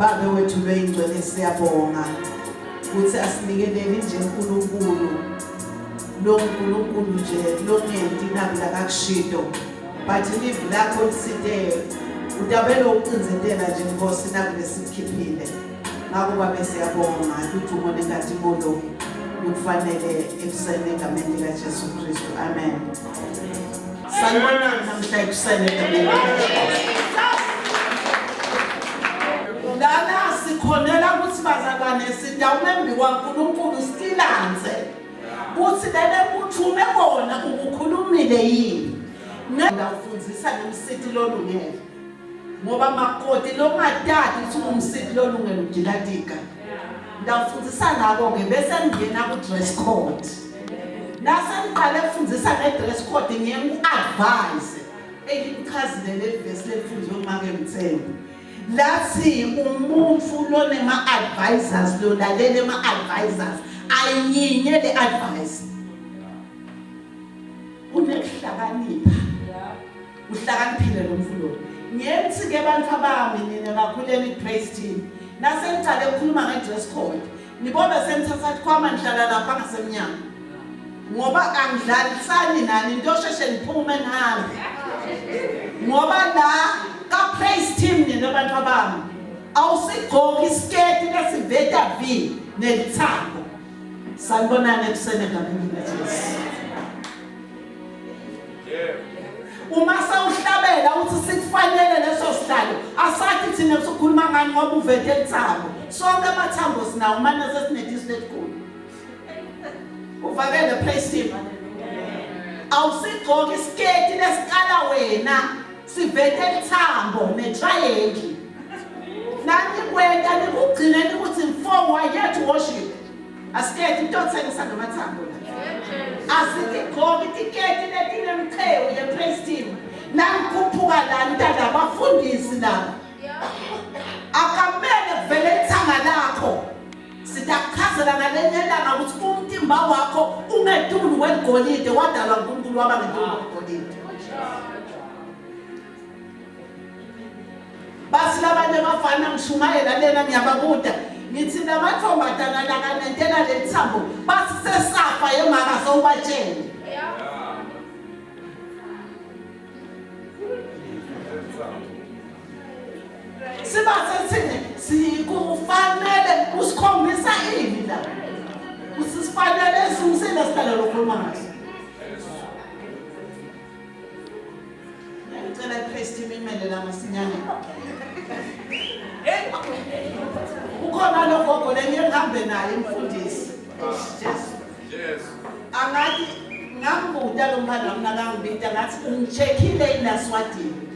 Babe wethu beyingcwele siyabonga ukuthi asinikelele nje uNkulunkulu lo uNkulunkulu nje lo ngenti nabula kakushido but live lakho liside udabelo ucinzentela nje Nkosi nakule sikhiphile ngakho babe siyabonga ukuthi umone ngathi molo ukufanele ekuseni egameni likaJesu Kristu amen. Sanibona namhla ekuseni egameni likaJesu. Lana sikhonela ukuthi bazalwane sidawumembi kwaNkulunkulu silanze ukuthi lele kuthume bona ukukhulumile yini ngiyafundisa nomsithi lolungele ngoba makoti longadadi ukuthi umsithi lolungele udilatika ndafundisa nabo ke bese ngena ku dress code nase ngiqale ukufundisa nge-dress code ngiyengu-advise engikuchazile le verse lefundiwe ngumake Mthembu lathi umuntu lonema-advisors lolalele ama-advisors ayinye le-advice unekuhlakanipha uhlakaniphile lo mfundo ngiyethi-ke abantu abami nina kakhuleni i-praise team nasengicale ukukhuluma nge-dress code nibobe semthathathi kwama nihlala lapha ngasemnyama ngoba angidlalisani nani into sheshe niphume nihambe ngoba la ka-praise team nina abantu abami awusigqoki isiketi lesiveta V nelithambo sanibonani ekuseni egameni likaJesu. Uma sawuhlabela uthi sikufanele leso sihlalo asathi thina sokhuluma ngani ngoba uvete elithambo sonke amathambo sinawo manje sesinedislet khona uvakele praise team awusigqoki isiketi lesikala wena sivete elithambo netriangle nani kwenda nikugcineni ukuthi mfomo yethu worship asiketi into othengisa ngamathambo asigqoki itiketi letinemqhewu ye-praise team nangikhuphuka la ntanda abafundisi laba akamele kuvele ithanga lakho sidakuchazela ngalenye elanga ukuthi umtimba wakho ungeduli weligolide wadalwa nguNkulunkulu waba ngeduli weligolide basi labanye abafana ngishumayela lena ngiyababuda ngithi lamathombazana lakanentela lethambo basi sesafa emaka sowubatshele sibathethini sikufanele usikhombisa ini la usisifanele simusile sihlala lokhuluma ngaso ngicela iPraise team imele la masinyane ukhona logogo lengihambe naye umfundisi yes angathi ngambuda lo mphana wami nakangibita ngathi ungicheckile iNaswadini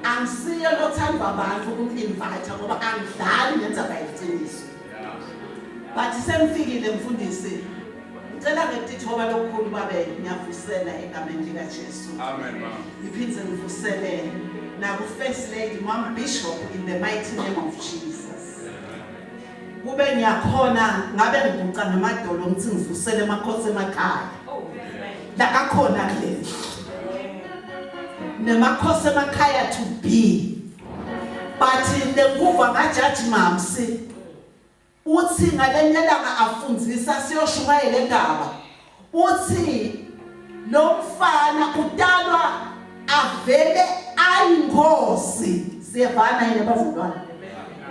angisiyo lothanda abantu ukunginvite ngoba angidlali ngenza bayiqiniso but semfikile mfundisi ngicela ngitithoba lokukhulu babe ngiyavusela egameni likaJesu amen ma iphindze ngivusele naku first lady mom bishop in the mighty name of Jesus kube ngiyakhona ngabe ngibuca namadolo ngithi ngivusele emakhosi emakhaya la kakhona kule nemakhosi emakhaya to be but lekuva ngaJudge Mamsi uthi ngalenyelanga afundzisa siyoshumayela endaba uthi lo mfana udalwa avele ayingozi siyavana yini abazalwane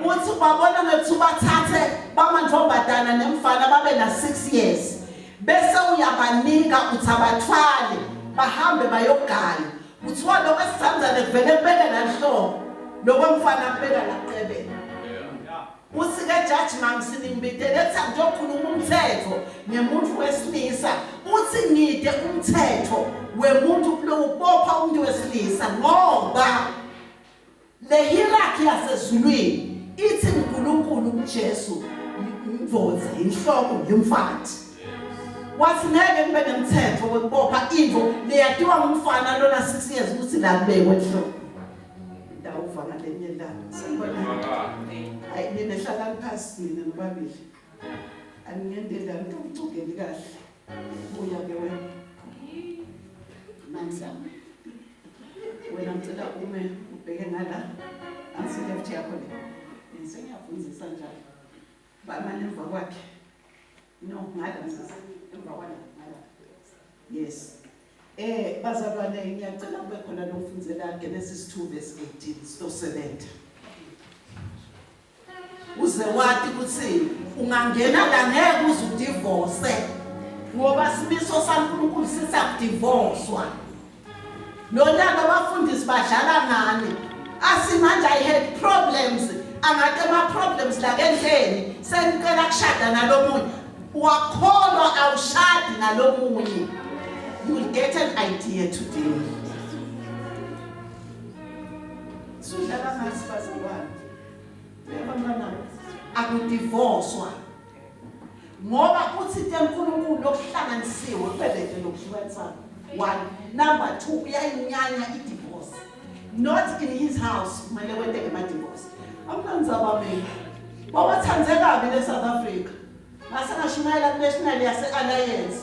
uthi babona ngethu bathathe bamantombazana nemfana babe na 6 years bese uyabanika uthi abathwale bahambe bayogaya kuthiwa lokho esithandane kuvele kubeke lanhloko lokho mfana kubeka laqebela uthi ke Judge Mamsi nimbitele ethi ngiyokhuluma umthetho ngemuntu wesilisa uthi ngide umthetho wemuntu kubopha umuntu wesilisa ngoba le hierarchy yasezulwini ithi uNkulunkulu uJesu imvoza inhloko yomfathi wathi ngeke kube nemthetho wokubopha into leyatiwa ngumfana lona 6 years ukuthi la kubekwe enhloko ndawuva ngalenye ndaba sibona hayi nina hlala phasi mina nobabili angingendela ukucugeli kahle buya ke wena manza wena ngicela ume ubheke ngala ansi left yakho le ngisengiyavuka Ufundisa njalo. Bamane emva kwakhe. No, ngala msasa. Emva kwakhe ngala. Yes. Bazalwane ngiyacela kube khona lo mfundzela Genesis 2 verse 18 sizosebenza. Uze wathi ukuthi ungangena la ngeke uze udivorce ngoba simiso saNkulunkulu sisakudivorcewa. Lona abafundisi badlala ngani? Asimanje I had problems. Angake ama problems la kendleni senicela kushada nalomunye. Wakholwa awushadi nalomunye. You will get an idea today. Sudlala ngasifazane. Uyabona akudivorcewa. Ngoba uthi uNkulunkulu lokuhlanganisiwe ubelete lokuhlukanisana. 1. Number 2 uyayinyanya idivorce. Not in his house kumele wethe ema divorce. Amnanza bami. Bawathanze kabi leSouth Africa. Mase ngashumayela National yase Alliance.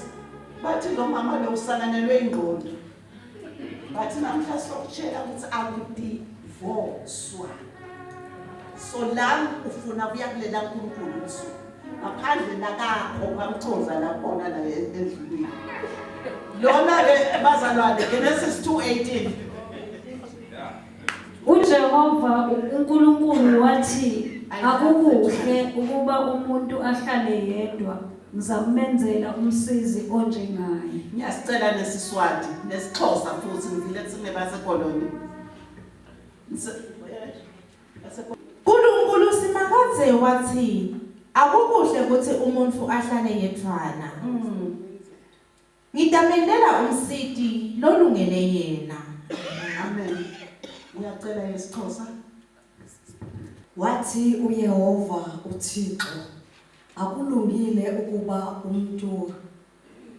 Bathi lo mama lo usanganelwe ingqondo. Bathi namhla sokutshela ukuthi akudivorcewa. So la ufuna kuya kulela uNkulunkulu usuku. Ngaphandle nakakho kwamchoza lapho la endlini. Lona ke bazalwane Genesis 2:18. uJehova uNkulunkulu wathi akukuhle ukuba umuntu ahlale yedwa, ngizamenzela umsizi onjengaye. Ngiyasicela nesiswati nesixhosa futhi ngivile kuthi basekoloni. uNkulunkulu simakathe wathi akukuhle ukuthi umuntu ahlale yedwana. Ngidamendela umsidi lolungele yena. Amen. Ngiyacela yesixhosa. Wathi uYehova uThixo akulungile ukuba umuntu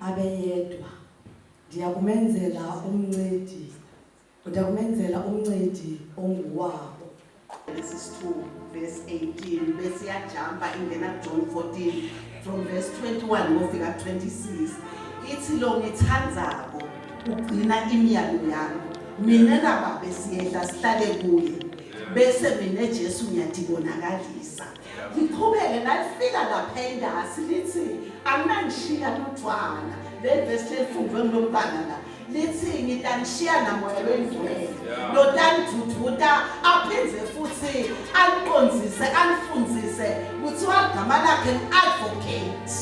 abe yedwa. Ndiyakumenzela umncedi onguwabo. Genesis 2 verse 18 bese yajamba ingena John 14 from verse 21 ngofika 26. Ithi lo ngithandzako ugcina imiyalo yami. Mina nababa siyehla sihlale kuye. Bese mina Jesu ngiyadibonakalisa. Ngiqhubeke nalifika lapha endasi lithi angangishiya lutwana. Le verse lefundwe ngilomntana la. Lithi ngidanishiya namoya wendlela. Lo dandududa aphenze futhi aniqonzise anifundzise ukuthi wagama lakhe advocate.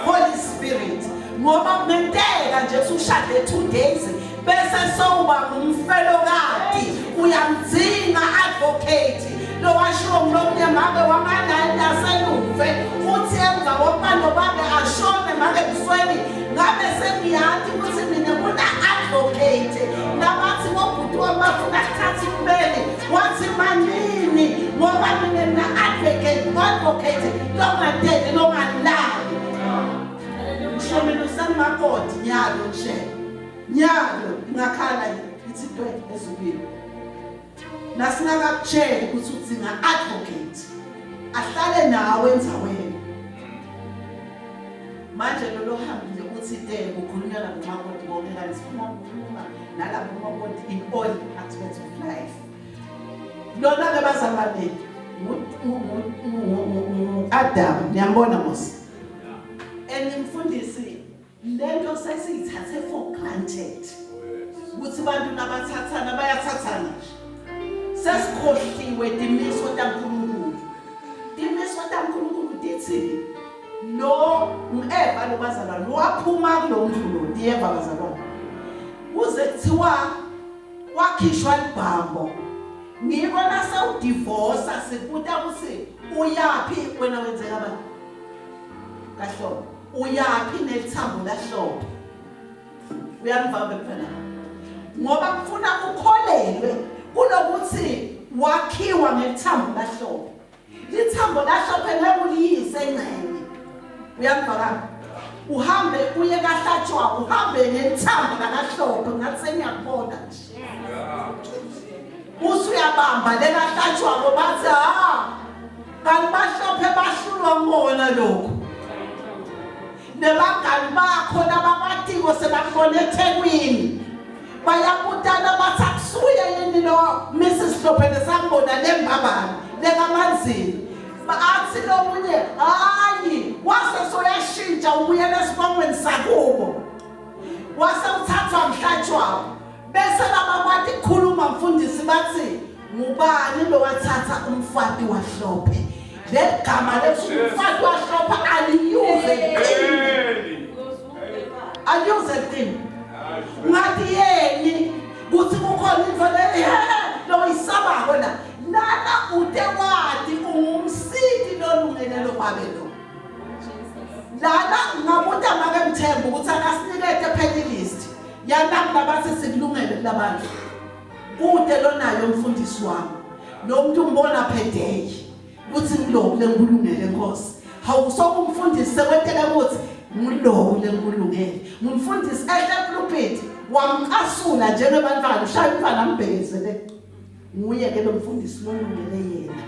Holy Spirit. Ngoba kumenteka nje ushade 2 days bese soba ngumfelokati uyamdzinga advocate lo washo ngomnye make wamanani asenuve uthi emva kokubando babe ashone make busweni ngabe sengiyathi ukuthi mina kuna advocate nabathi wobhuti wabafuna ukuthatha imbele wathi manini ngoba mina na advocate longadeli longalali shomelo sanmakoti nyalo nje nyalo ngakhala ithi into ezubili nasinakakutshela ukuthi udzinga advocate ahlale nawe endzaweni manje lo hambile uthi kukhulunywa nabomakoti bonke kanti sifuna ukukhuluma nalabo makoti in all aspects of life. Lona ke bazalwane Adam niyambona mos Mfundisi lento sesiyithathe for granted ukuthi abantu nabathathana bayathathana sesikhohliwe dimiso taNkulunkulu. Dimiso taNkulunkulu dithi lo Eva lo bazalwane waphuma kulomndlu lo Eva bazalwane kuze kuthiwa wakhishwa libhambo ngibona sewudivorce sibuta ukuthi uyapi wena wenzeka abantu kahlobo uyapi nelithambo lahlobo uyamvamba phela ngoba kufuna ukholelwe kunokuthi wakhiwa ngelithambo lahlobo lithambo lahlobo ngekuyise engcenye uyamvaka uhambe uye kahlatshwa uhambe nelithambo lahlobo ngathi sengiyakubona nje usuyabamba lekahlatshwa bathi kanti bahlophe bahlulwa ngona lokho nebangani bakho nababatiko sebakubona eThekwini bayabutana bathi akusuye yini lo Mrs. Hlophe lesambona lembabani lekamanzini wathi lo munye hayi wase soyashintsha ubuyela esibongweni sakubo wase uthathwa mhlatshwa bese laba bathi khuluma mfundisi bathi ngubani lo wathatha umfati wahlophe legama umfati wahlophe aliyuze thini ngathi yeni kuthi kukhona into lo isabako la lana ude wathi ungumsidi lolungele lo babelo lana ngabuta make mthembu ukuthi akasinikete playlist yana labathi sikulungele labantu kude lonayo umfundisi wami lo muntu umbona pheday uthi ngilo lenkulungele Nkosi hawusokumfundisi sekwetela ukuthi ngilo lenkulungele ngumfundisi ehle pulpit wamkasula njengebantwana ushaya umfana ambhezele nguye ke lo mfundisi lolungele yena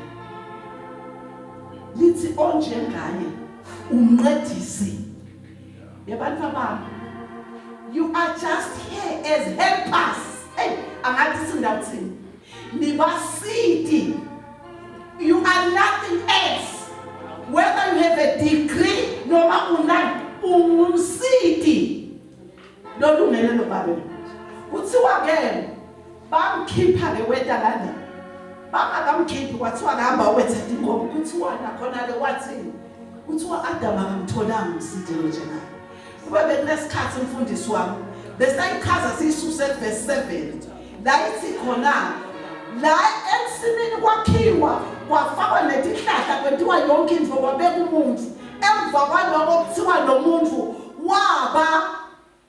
lithi onje ngaye umncedisi yabantwana bami you are just here as helpers hey angathi sindathini nibasidi you are nothing else whether you have a degree noma unani umsidi lolungele lo babelo kuthiwa ke bamkhipha ke weta lana bangakamkhiphi kwathiwa ngihamba wetha ingoma kuthiwa nakhona le wathini kuthiwa Adam akamtholanga umsidi lo njena kube bekunesikhathi umfundisi wami besayikhaza sisuse verse 7 la ithi khona la ensimini kwakhiwa kwafakwa netihlahla kwentiwa yonke into kwabeka umuntu emva kwaloko kuthiwa lo muntu waba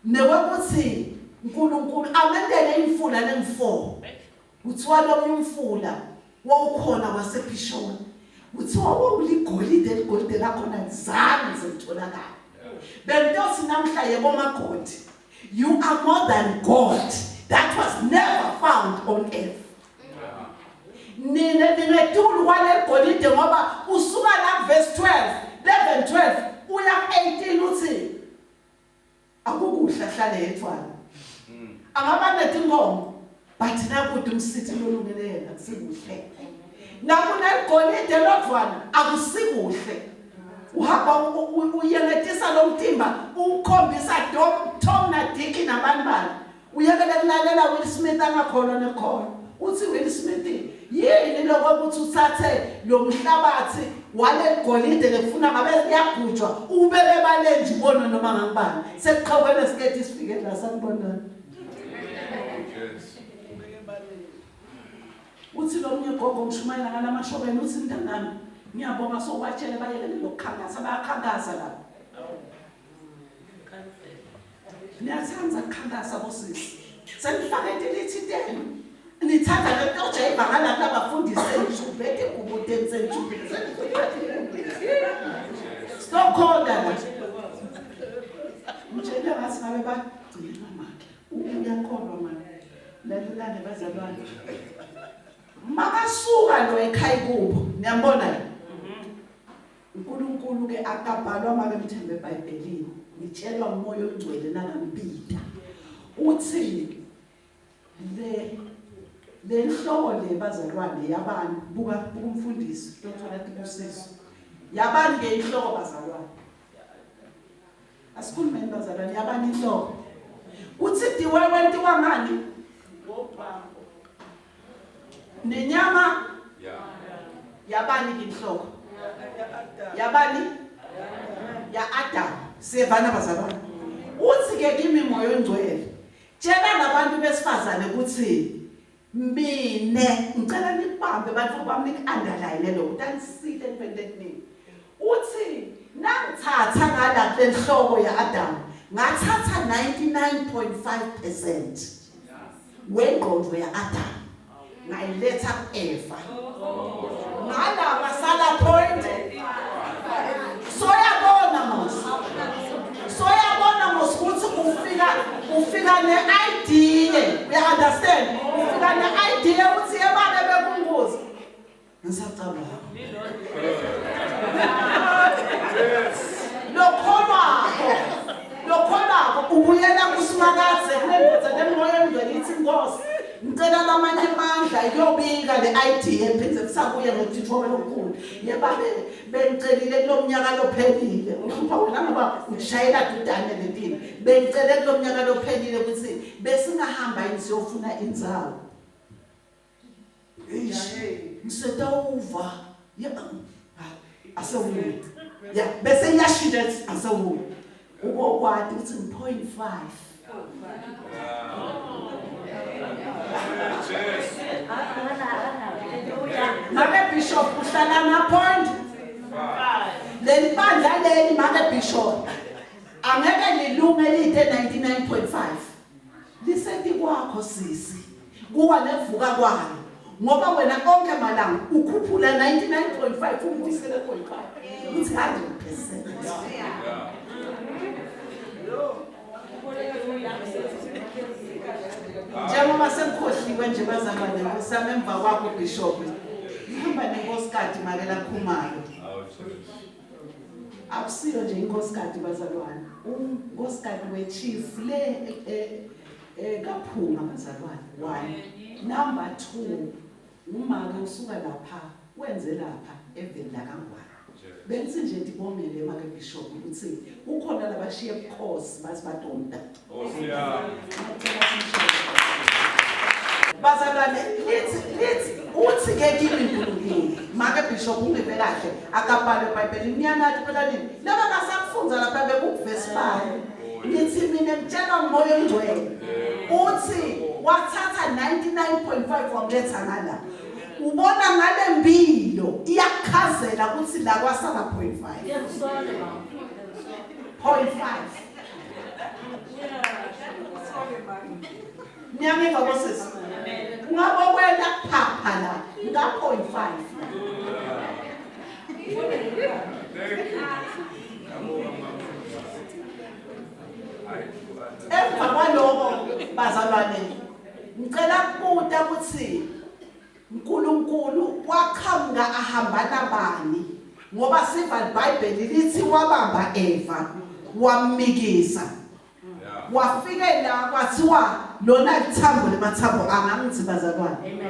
newokuthi uNkulunkulu amendele imfula leng4 kuthiwa lo umfula wawukhona wasePhishoni kuthiwa wawuligolide ligolide lakhona zange zitholakala bentosi namhla yebo magodi you are more than God that was never found on earth nina ningetulu kwale golide ngoba usuka la verse 11 12 uya 18 uthi akukuhla hlale ethwana angaba netinkomo but nakude umsithi lolungele yena kusikuhle nakuna golide lodwana akusikuhle uhamba uyengetisa lo mtimba ukhombisa Tom na Dick nabantu uyekele kulalela Will Smith angakhona nekhona uthi Will Smith yini lokuthi uthathe lo mhlabathi wale golide lekufuna ngabe yagujwa ubeke balenje ubona noma ngangibani sekuqhawene skate isifike la sanibonana uthi lo mnye gogo mshumayela ngalamashobeni uthi mntanami ngiyabonga sokwatshela bayelele lokukhankasa bayakhankasa la niyathanda ukukhankasa bosisi senifake lithi 10 nithanda lento ojayiva ngalapha abafundisi enjubete kubuteni senjubete stop khona la mtshela ngathi ngabe bagcina makhe uyakholwa manje lalulane bazalwane makasuka lo ekhaya kubo niyambona uNkulunkulu ke akabhalwa make mthembe eBhayibhelini ngitshelwa umoya ongcwele nangambida uthi le nhlobo le bazalwane yabantu buka umfundisi Dr. Atibusiso yabani ke inhloko bazalwane asikhulumeni bazalwane yabani inhloko uthi diwewe ntiwa ngani ngophambo nenyama yabani inhloko yabani ya Adam sevana bazalwane uthi ke kimi moyo ongcwele tshela labantu besifazane ukuthi mine ngicela nibambe abantu bami underline lo utanisile independently uthi nangithatha ngala lenhloko ya Adam ngathatha 99.5% wengqondo ya Adam ngayiletha kuEva ngala basala point soyabona mos ukuthi ufika ne-idea you understand ufika ne-idea ukuthi yebane bekunguzi ngisacabanga lokholwako ubuyela kusimakaze kunendoda lemoya engcwele ithi Nkosi ngicela lamanye amandla yobika le-idea pheze kusabuye ngethithoba lokukhulu yebabe bengicelile kulomnyaka lophelile uhlupha wena ngoba ushayela dudane lentini bengicele kulomnyaka lophelile ukuthi besingahamba yini siyofuna indzawo ngisetawuva asewuwe ya bese yashintsha asewuwe ukokwati ukuthi ngi-0.5 Make Bishop uhlala na point 5 leli bandla leli make Bishop angeke lilunge lithe 99.5 lisethi kwakho sisi kuwa nevuka kwayo ngoba wena konke malanga ukhuphula 99.5 umbuyisele 0.5 uthi 100%. Njengoba semkhohliwe nje bazalwane ngosami emva kwakho Bishop ngihamba nenkosikazi makela Khumalo akusiyo nje inkosikazi bazalwane unkosikazi wechief le kaPhunga bazalwane 1 number 2 umake usuka lapha wenze lapha evela kangwane benzi nje ndibongele make Bishop ukuthi ukhona labashiye ebuKhosi bathi badonda bazalwane lithi uthi ke kimi uNkulunkulu make Bishop ungebe kahle akabhale eBhayibhelini imiyanathi phela nini laba kasakufunza lapha bekuvesi bani lithi mina ngitshela ngomoya ongcwele uthi wathatha 99.5 wamletha ngala ubona ngale mpilo iyakhazela ukuthi la kwasala 0.5 Nyame ngabosisi ngabo wena phapha la nga 0.5 emva kwaloko bazalwane ngicela kubuta ukuthi uNkulunkulu wakhanga ahamba nabani ngoba siva iBhayibheli lithi wabamba Eva wamnikisa wafike la kwathiwa lona lithambo lemathambo angangithi bazalwane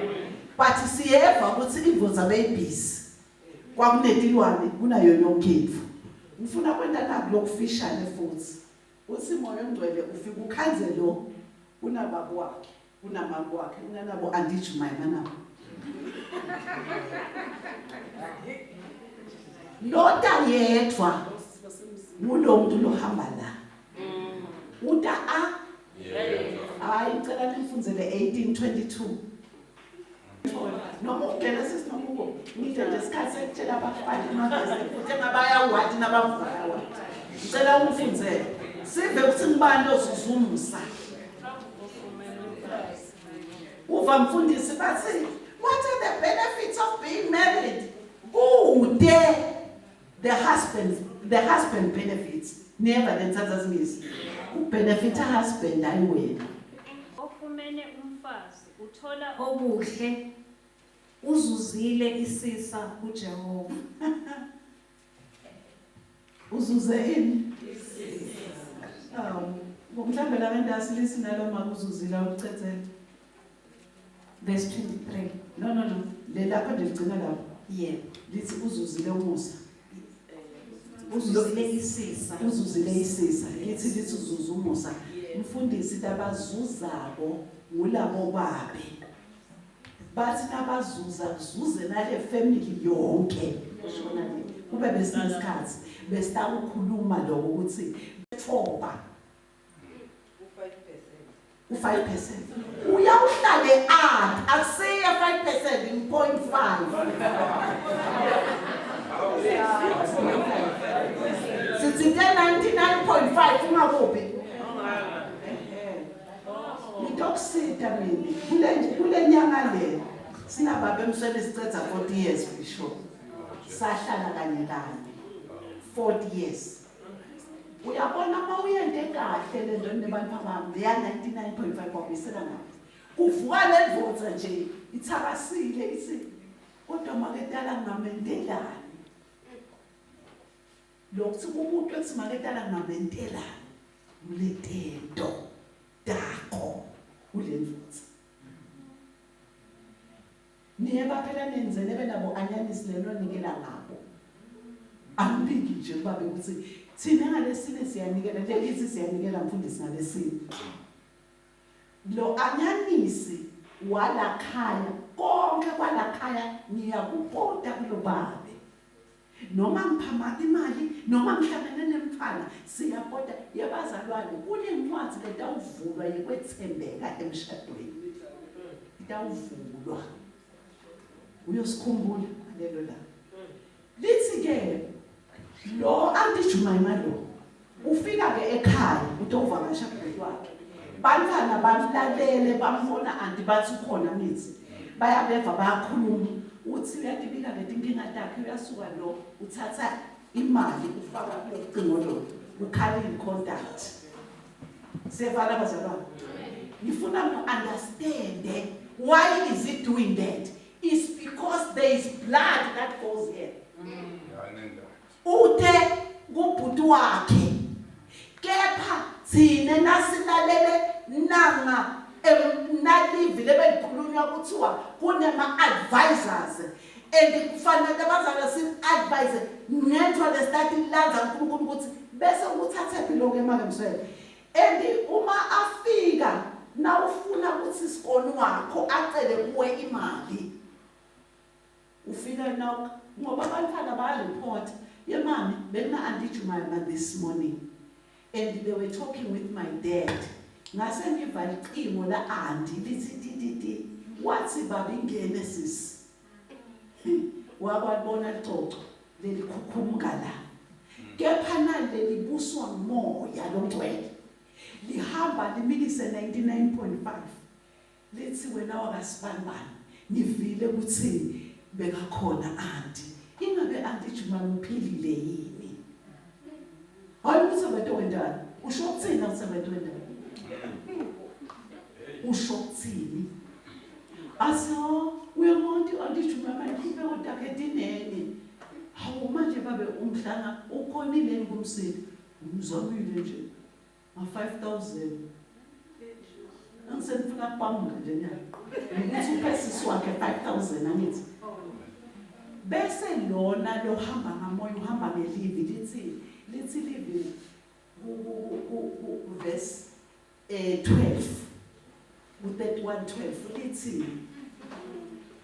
but siyeva ukuthi imvoza beyibhisi kwakunetilwane kunayo yonke into ngifuna kwenta naku lokufishane futhi uthi moya ongcwele ufika ukhanzelo unababa wakhe unamama wakhe unanabo andijumayima nabo Loda yedwa ngulomuntu lohamba la uda hayi ngicela nifundzele 18:22 noma uGenesis noma uko ngithe nje isikhathi sekutshela abafana amavesi futhi ngabaya wathi nabavuka wathi ngicela ungifundzele sive ukuthi ngibani ozuzumusa uva mfundisi bathi what are the benefits of being married the husband benefits never lentsatsa singisi ubenefit a husband ayiwena ofumene umfazi uthola obuhle uzuzile isisa kuJehova uzuze ini ngomhlambe la bendasi lisinalo makuzuzila ukucethela verse 23 no le lapha nje ligcina lapha yebo lithi uzuzile umusa uzuzile isisa lithi uzuza umusa mfundisi labazuzako ngulabo babe bathi nabazuza kuzuze nale family yonke shona le kube besinesikhathi besitakukhuluma lo ukuthi thoba u5% uyawuhlale akusiye 5% in 0.5 sithi 99.5 ungakuphi ngitokusita mina kule nyanga le sinababa emsweni sicetha 40 years Bishop sahlala kanye 40 years uyabona uma uyende kahle le nto nebantu abami ya 99.5 kwabisela ngayo kuvuka le vote nje ithakasile ithi kodwa maketala ngamentelani lokuthi umuntu ethi maketala ngamentelani uletento dakho ule vote niye baphela nenzene benabo anyanisi lelo nikela ngabo angibiki nje babe ukuthi thina ngalesine siyanikela nje lithi siyanikela mfundisi ngalesine lo anyanisi walakhaya konke kwalakhaya ngiyakubona kulo babe noma ngiphama imali noma ngihlangene nemfana siyabona yabazalwane kunencwadi letawuvulwa yekwethembeka emshadweni itawuvulwa uyosikhumbula lelo la lithi ke lo anti Jumaima lo ufika ke ekhaya utokuvakasha kubheki wakhe bantwana bamlalele bambona anti bathi ukhona mithi bayabeva bayakhuluma uthi uyadibika ngezinkinga zakhe uyasuka lo uthatha imali ufaka kulo cingo lo ukhala incontact sevala bazalwane ngifuna mu understand why is it doing that is because there is blood that goes here ute kubhuti wakhe kepha thina nasilalele nanga nalivi lebelikhulunywa kuthiwa kunema advisors and kufanele bazala si advise ngenhla lesithatha ilanza uNkulunkulu ukuthi bese ukuthatha philo ke manje mswele and uma afika na ufuna ukuthi isikolo wakho acele kuwe imali ufika na ngoba abantwana bayareport yemami bena Auntie Jumaima this morning and they were talking with my dad ngase ngiva iqimo la Auntie lithi wathi baba ingene sisi wakwabona ixoxo lelikhukumuka la kepha naleli buswa moya lomgcwele lihamba limikise 99.5 lithi wena wakasibanibani ngivile ukuthi bekakhona Auntie ingabe Auntie Jumaima uphilile yini hayi ukuthi abantu wendana usho ukuthini abantu wendana usho ukuthini aso uyamonti Auntie Jumaima ikhiphe kodwa dinene hawu manje babe umhlanga ukhonile ngumsini umzamile nje ma-5,000 angisenifuna kupamuka nje nyaka ukuthi uphesisi wakhe 5,000 angithi bese lona lohamba ngamoya uhamba ngelivi lithi livi verse 12 u-31:12 lithi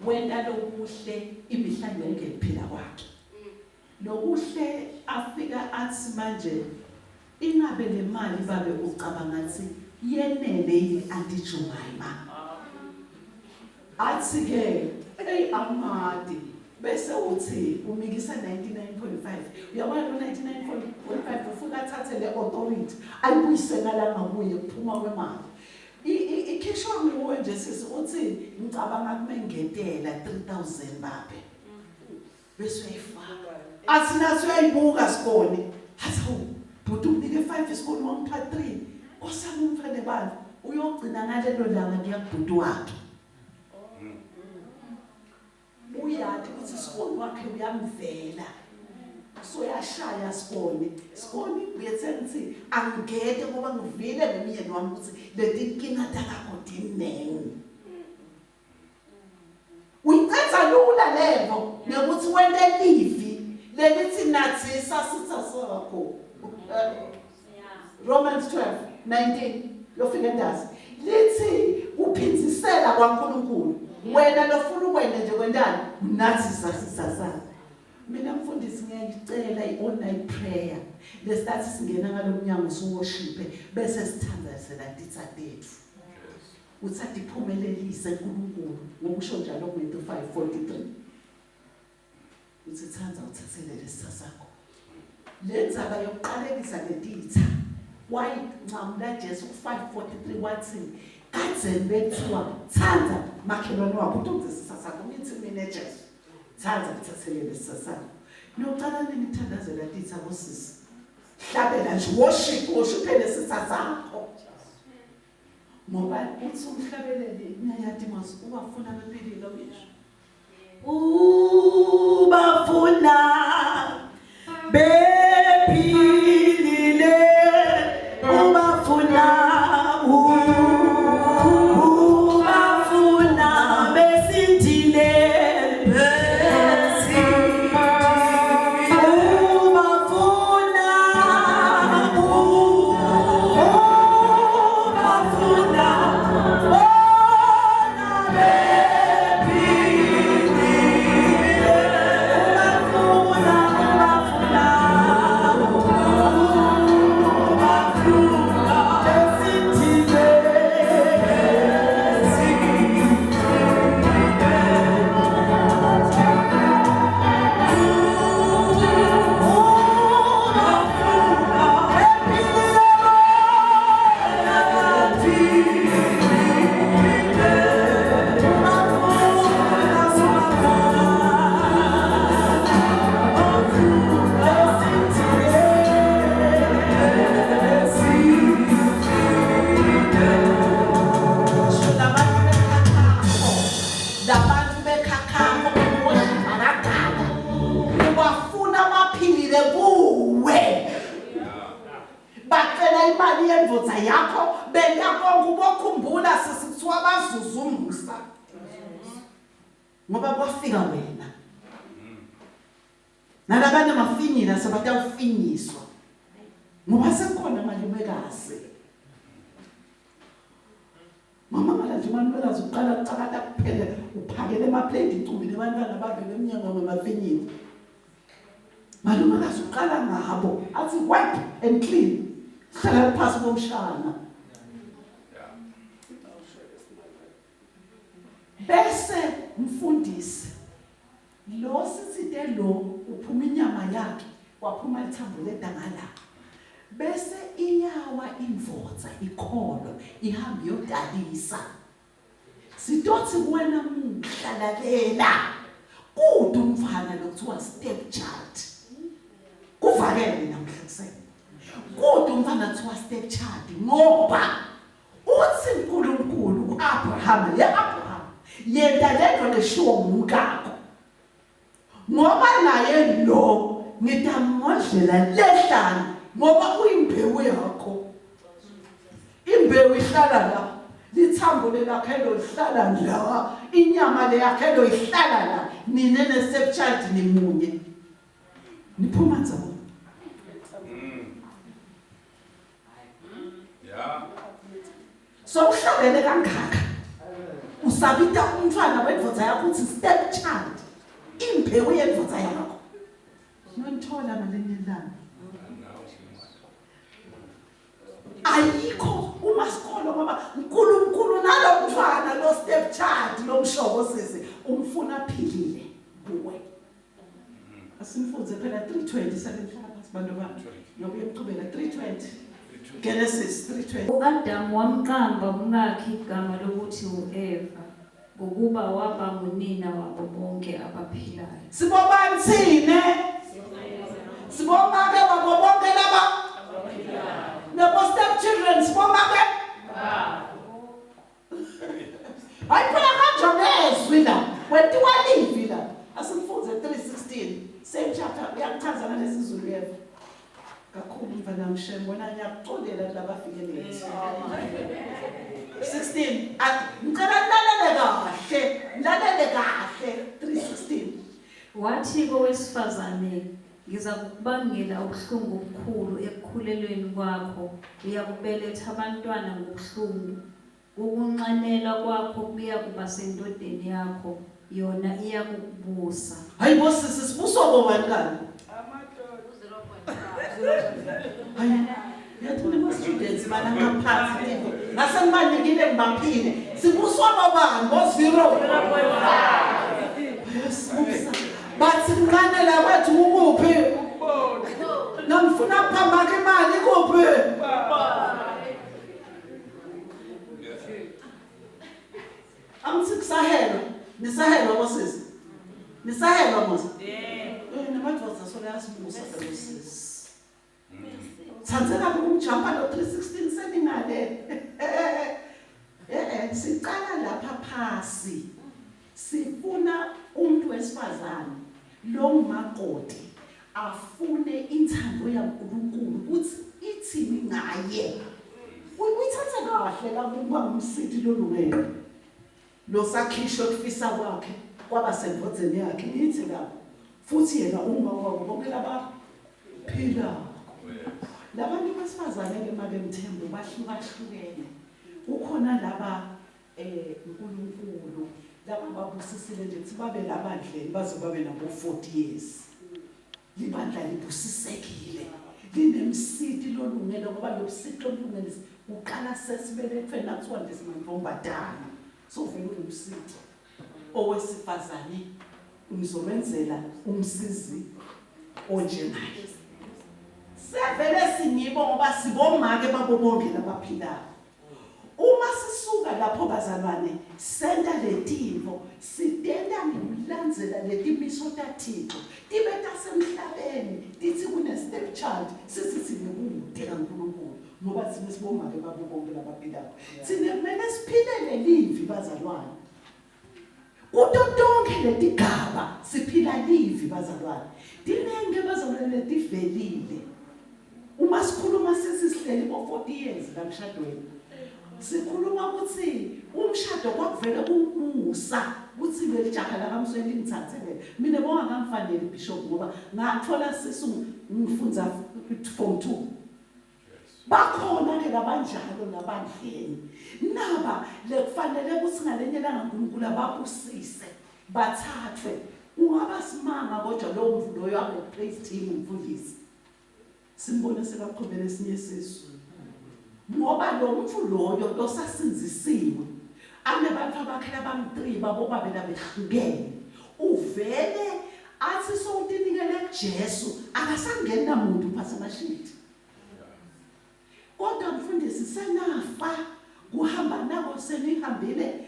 wena lokuhle imihla yonke kuphila kwakhe lokuhle afika athi manje ingabe le mali babe ucabanga ngathi yenele yini Auntie Jumaima athi ke amadi bese uthi umikisa 99.5 uyabona lo 99.5 ufuna athathe le authority ayibuyise ngala ngakuye kuphuma kwemali ikhishwa nguwe nje sisi uthi ngicabanga kumengetela 3,000 babe bese uyifaka athi nathi uyayibuka sikole hawu but unike 5 isikole wangipha 3 osami umfane bani uyogcina ngalelo langa ngiyabhuti wakhe uyathi ukuthi isikole wakhe uyamvela so yashaya sikole uyethenthi angeke ngoba ngivile nomyeni wami ukuthi leti inkinga takho dinengi uyicetha lula levo nokuthi wente livi lelithi nathi sasitha sakho Romans 12:19 lofika ndazi lithi uphinzisela kwaNkulunkulu wena lofuna ukwenda nje kwendani nathi sasisa mina mfundisi ngiyayicela i-online prayer lesitathi singena ngalomnyango soworship bese sithandazela ditha lethu uthathi iphumelelise uNkulunkulu ngokusho njalo ku-Matthew 5:43 uthi thanza uthathelele sisakho lenzaba yokuqalekisa letitha wayinqamula Jesu ku-5:43 wathi kadzeni bethiwa thanza makhelwane wakho uthi sisakho mithi mina Jesu thanza uthathelele sisakho noqala nithandazela letitha bosisi hlabela nje worshipele sisakho ngoba uthi umhlabeleli nyayati mos ubafuna bephilile uyisho ubafuna bephilile ubafuna ubafuna besindile bafile kuwe bacela imali yendvodza yakho benyakonke ubokhumbula sisithiwa bazuzumusa ngoba kwafika wena nalabanye mafinyila sebatawufinyiswa ngoba sekhona malumekazi mama nje malumekazi uqala kucakata kuphela uphakele amaplate icubile abantwana bavele emnyango ngamafinyila malumekazi uqala ngabo athi wipe and clean hlala phansi komshana bese mfundisi lo sithide lo uphuma inyama yakhe waphuma ithambo ledangala bese iyawa imvodza ikholo ihamba yodalisa sidothi kuwena mhlalalela kude umfana lokuthiwa stepchild kuvakele namhla kude umfana kuthiwa stepchild ngoba uthi uNkulunkulu uAbraham yenda lento leshiwo umkakho ngoba naye lo ngitamodlela lehlana ngoba uyimbewu yakho imbewu ihlala la lithambo lelakhelo lihlala la inyama leyakhelo ihlala la nine ne-stepchild nimunye niphuma nzalo so uhlabele kangaka usabita umfana wendvodza yakho uthi stepchild imbewu yendvodza yakho nonithola malenye lami ayikho umasikolo ngoba uNkulunkulu nalo mfana lo stepchild lo mshobo sisi umfuna philile kuwe asimfunze phela 3:20 sebenhlala phansi bantu bami ngoba uyaqhubeka 3:20 Genesis 3:20 uAdam wamqamba umkakhe igama lokuthi uEva ngokuba waba ngunina wabo bonke abaphilayo sibobani sine sibomake wabo bonke laba nabo stepchildren sibomake hayi phela kanjongezwi la wetiwa livi la asimfunze 3:16 same chapter uyakuchaza ngalesizulu yebo kakhulu mfana mshem wena ngiyakuxolela labafike lethi 16 ngicela lalele kahle 3:16 wathi kowesifazane ngiza kukubangela ubuhlungu obukhulu ekukhulelweni kwakho uyakubeletha abantwana ngobuhlungu ukunxanela kwakho kuya kuba sendodeni yakho yona iyakubusa hayi bosisi sibuso bobani kani hayi yathule ama students bana ngaphansi ngasembanikile ngibaphile sibuswa bobani bo 0.5 bathi nqanela bathi ukuphi namfuna kuphamba ke imali kuphi amthi kusahelo nisahelo bosisi nisahelo mos namadvodza solayasibusa bosisi tsandzeka kumjampa lo 3:16 seningale siqala lapha phasi sifuna umuntu wesifazane lo ngumakoti afune inthando yaNkulunkulu ukuthi ithini ngaye uyithatha kahle kakuba umsidi lolungelo lo sakhisho kufisa kwakhe kwaba senvodzeni yakhe nithi lapho futhi yena uma wabo bonke laba phila labantu besifazane ke make mthembu bahlukahlukene ukhona laba uNkulunkulu laba babusisile nje ukuthi babe labandleni baze babe nabo 40 years libandla libusisekile linemsidi lolungelo ngoba lo msidi lolungelo uqala sesibelethwe nathiwa nje simantombadana so vele umsidi owesifazane ngizomenzela umsizi onjengaye sevele singibo ngoba sibomake babo bonke labaphilayo uma sisuka lapho bazalwane senta letimvo sidenda ngokulandzela letimiso taThixo tibe tasemhlabeni tithi kune stepchild sisithi ngikude kaNkulunkulu ngoba thina sibomake babo bonke labaphilayo thina kumele siphilele livi bazalwane kuto tonke letigaba siphila livi bazalwane dinenge bazalwane letivelile. Uma sikhuluma sesihleli bo 40 years la mshadweni. Sikhuluma ukuthi umshado kwakuvela umusa ukuthi lelijaha la kaMsweni ngithathele. Mina bonga ngamfanele bishop ngoba ngathola sisu ngifunza form 2. Bakhona ke labanjalo nabandleni. Naba lekufanele ukuthi ngalenye langa uNkulunkulu ababusise bathathwe. Ungaba simanga kodwa lo mvulo yakho praise team umfundisi. Simbone sekaqhubela esinye isisu. Ngoba lo mfu loyo losasinzisiwe. Anabantu abakhela bam3 babo babela behlukene. Uvele athi sowutinikele kuJesu akasangeni namuntu phasa mashiti. Kodwa mfundisi senafa kuhamba nako senihambile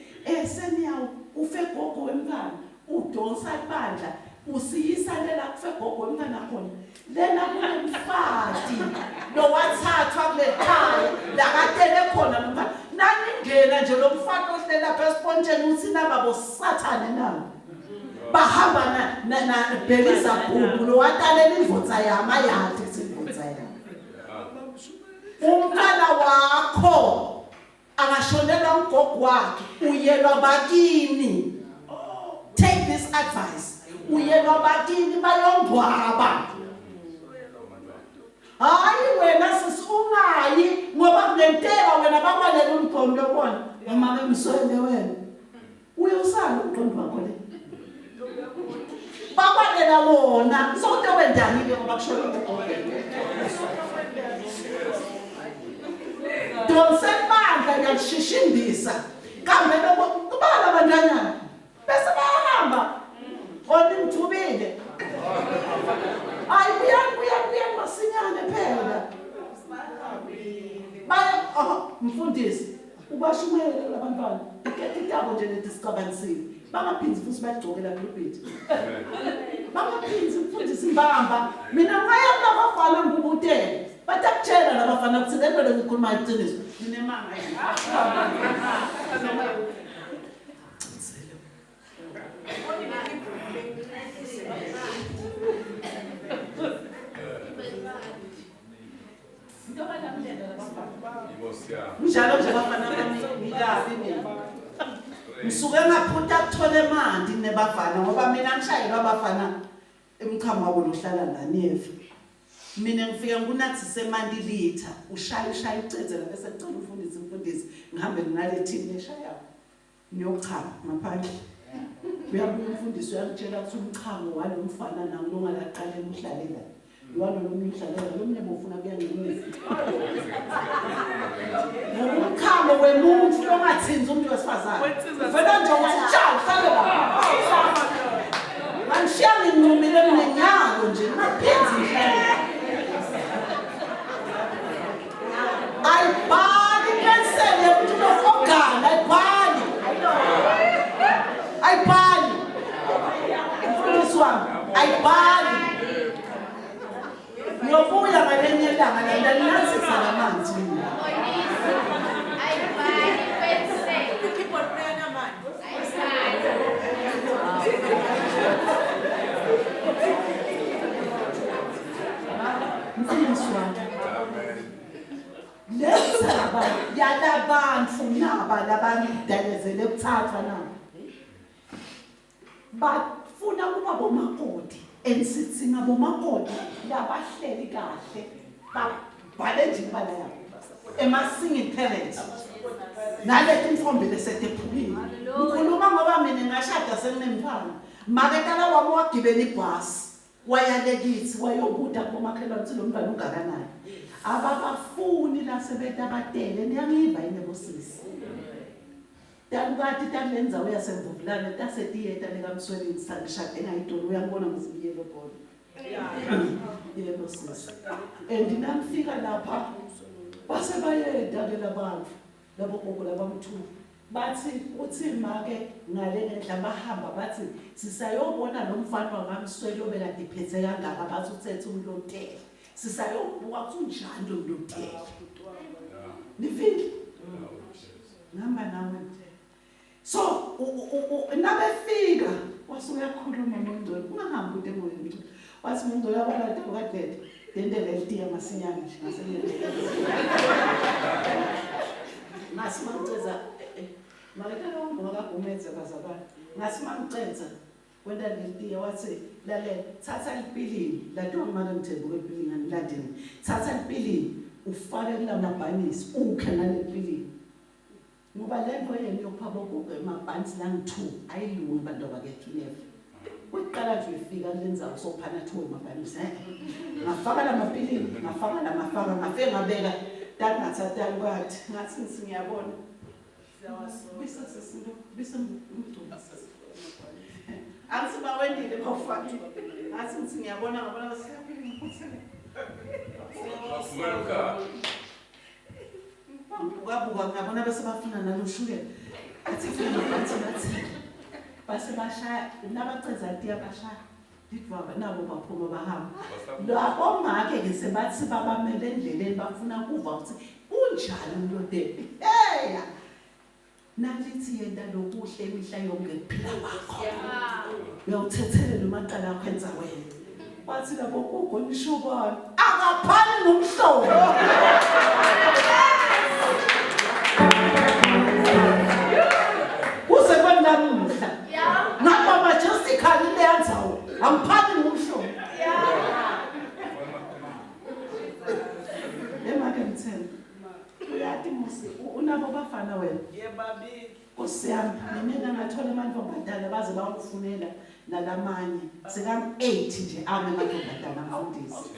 seniyawo ufe gogo wemfana udonsa ibandla usiyisa lela kufe gogo wemfana khona lena kumfati lo wathathwa kule khaya la katele khona nomfana naningena nje lo mfana ohlela phe spontane uthi nababo sathane nabo bahamba na Belisa bhubu lo watalela indvodza yama yakhe sindvodza yama umntwana wakho angashonela ugogo wakhe uyelwa bakini. Take this advice. Uyelwa bakini bayongcwaba. Hayi wena sisungayi ngoba kunentela wena bakwalela umqondo lokona mama emswele wena. Uyosala umqondo wakho le. Bakwalela wona sonke wendani ke ngoba kushona ugogo. Donsebandla yashishindisa kambe lokho kubala abantwana bese bayahamba oni mthubile ayi buya masinyane phela baya mfundisi ubashumele labantwana ikhethe intabo nje letisicabanisile bangaphinzi futhi bagcokela pulpit bangaphinzi mfundisi mbamba mina ngaya kulabafana ngubutele batakutshela labafana ukuthi lento lezikhuluma iqiniso ninemanga njalo nje bafana ngikabi mina ngisuke ngaphutha kuthole mandi nebafana ngoba mina ngishayelwa abafana emkhamo wabo lohlala nanieve. Mina ngifika kunathi semandilitha ushaya icezela bese ngicela umfundisi ngihambe nginalethini leshaya niyochama ngaphandle uyabuya umfundisi uyakutshela ukuthi umchamo walomfana nangu longalaqala emhlalela lwana nomhlalela lomnye bofuna kuyanginisa umchamo wemuntu longathinzi umuntu wesifazane vela nje ukuthi ciao hlale lapha manishiya nginqumile nenyalo nje ngaphenzi ngihlale ayibhali penseli yokuthi lokogana ayibhali mfundisi wami ayibhali ngiyobuya ngalenye ilanga lalinasisa lamanzi mfundisi wami lesaba yalabantu naba labangidalezele ukuthatha nabo bafuna kuba bomakoti ensithi ngabomakoti labahleli kahle babhale nje imibala yabo ema-singing parents nalethi imfombi lesetephukile ngikhuluma ngoba mina ngashada senginemntwana maketala wami wagibela ibhasi wayalekithi wayobuda kubomakhelwane ukuthi lo mntwana ungakanani ababafuni la sebetabatele niyangiva yini bosisi Talukathi talenza uyasemvulana tasetiyeta likaMsweni sangishade ngayidolo uyangibona ngizibiyelo bona yebo sisi ndinamfika lapha base bayeda ke labantu labo gogo labamthu bathi uthi make ngale ngendla bahamba bathi sisayobona lo mfana wakaMsweni obekade iphethe kangaka bathi uthethe umlontela sisayobuka kunjani lo mlontela nifike namba nawe so nabefika wasuyakhuluma ngondolo ungahambi ude emoyeni wathi umuntu uyabona ukuthi ukadede dendele litiya masinyane nje ngasimamceza maketana ungakagumenze bazabana ngasimamceza wenda litiya wathi lalela thatha lipilini latiwa imali mthembu kwepilini ngilandeni thatha lipilini ufake kulamabhanisi ukhe nalipilini ngoba lento yena yokuphaba okuke emabhanisi langi-2 ayilungi bantu bakethu never kuqala nje ufika lenza usophana 2 emabhanisi ngafaka lamapilini ngafaka lamafaka ngafike ngabeka tangathathani kwathi ngathi ngiyabona bisa umculo angithi bawendile bawufaki ngathi ngiyabona ngabona basiyaphila ukabuka ngabona bese bafuna naloshukela athi funa bathi base bashaya nabaceza atiya bashaya lidwaba nabo baphuma bahamba labo make-ke sebathi babamele endleleni bafuna kuva ukuthi unjani umlodebe heya nalithi yenda lokuhle imihla yonke kuphila kwakho uyawuthethelela umaqala akho enza wena bathi labo gogo nishobani akaphani nomhlobo kuze kwanamuhla ngaba majestically leyanzawo amphani nomhlobo emake mthembu uyati musi unabo bafana wena yebabili Nkosi yami mina ngathola amantombazana baze bawafunela nalamanye sika-8 nje amantombazana amfundisi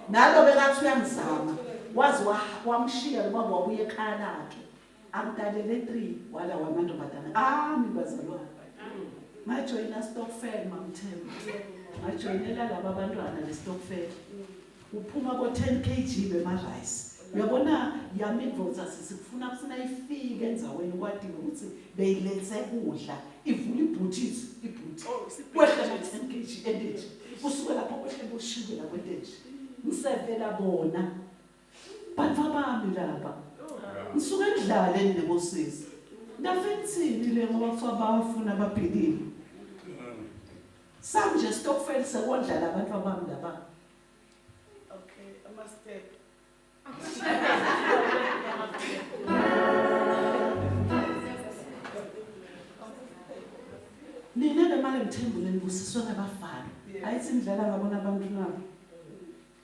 nalo bekathi uyangizama wazi wamshiya ubaba wabuye ekhaya lakhe amdalele 3 wala wamantombazana bazalwane ngajoyina stokvel mamthembu ngajoyinela laba abantwana le-stokvel uphuma ko-10 kg bema-rice uyabona yami indvodza sifuna ifike enzaweni kwadile ukuthi beyilethe kudla ivula ibhuthizi kwehle na-10 kg endeji kusuke lapho kwehle boshukela kwendeji ngisevela bona bantu abami laba ngisuke endlaleni nebosisi ndafenithini le ngoba kuthiwa bafuna ababhilile sami nje stokvel sekondlala abantu abami laba okay ama-step nina lemali mthembule nibusiswe ngabafana ayithi ndlala ngabona abantu nabo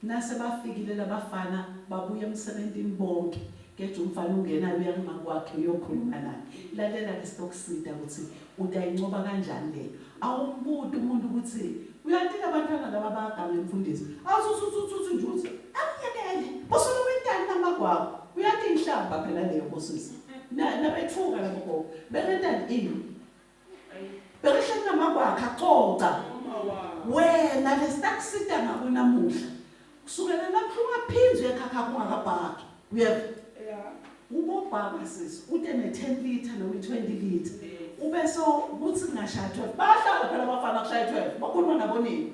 nase bafikile labafana babuya emsebenzini bonke keje umfana ungenayo uyangima kwakhe uyokhuluma naye lalela ke stocksida ukuthi utayincoba kanjani le awumbuti umuntu ukuthi uyathina abantwana laba bagamle imfundiso awusususuthi nje uthi akuyekele bosolo wentana namagwabo uyathi inhlamba phela leyo bosisi nabethuka labo belentani ini bekuhlala namagwakhe axoxa wena lesitakusida ngabo namuhla kusukela lapho ungaphinzwe ekhakha kungakabhaki uyeva ubobhaka sisi ute ne-10 litre noma i-20 litre ubeso kuthi kungashaya 12 bahlala phela abafana kushaya 12 bakhuluma nabo nini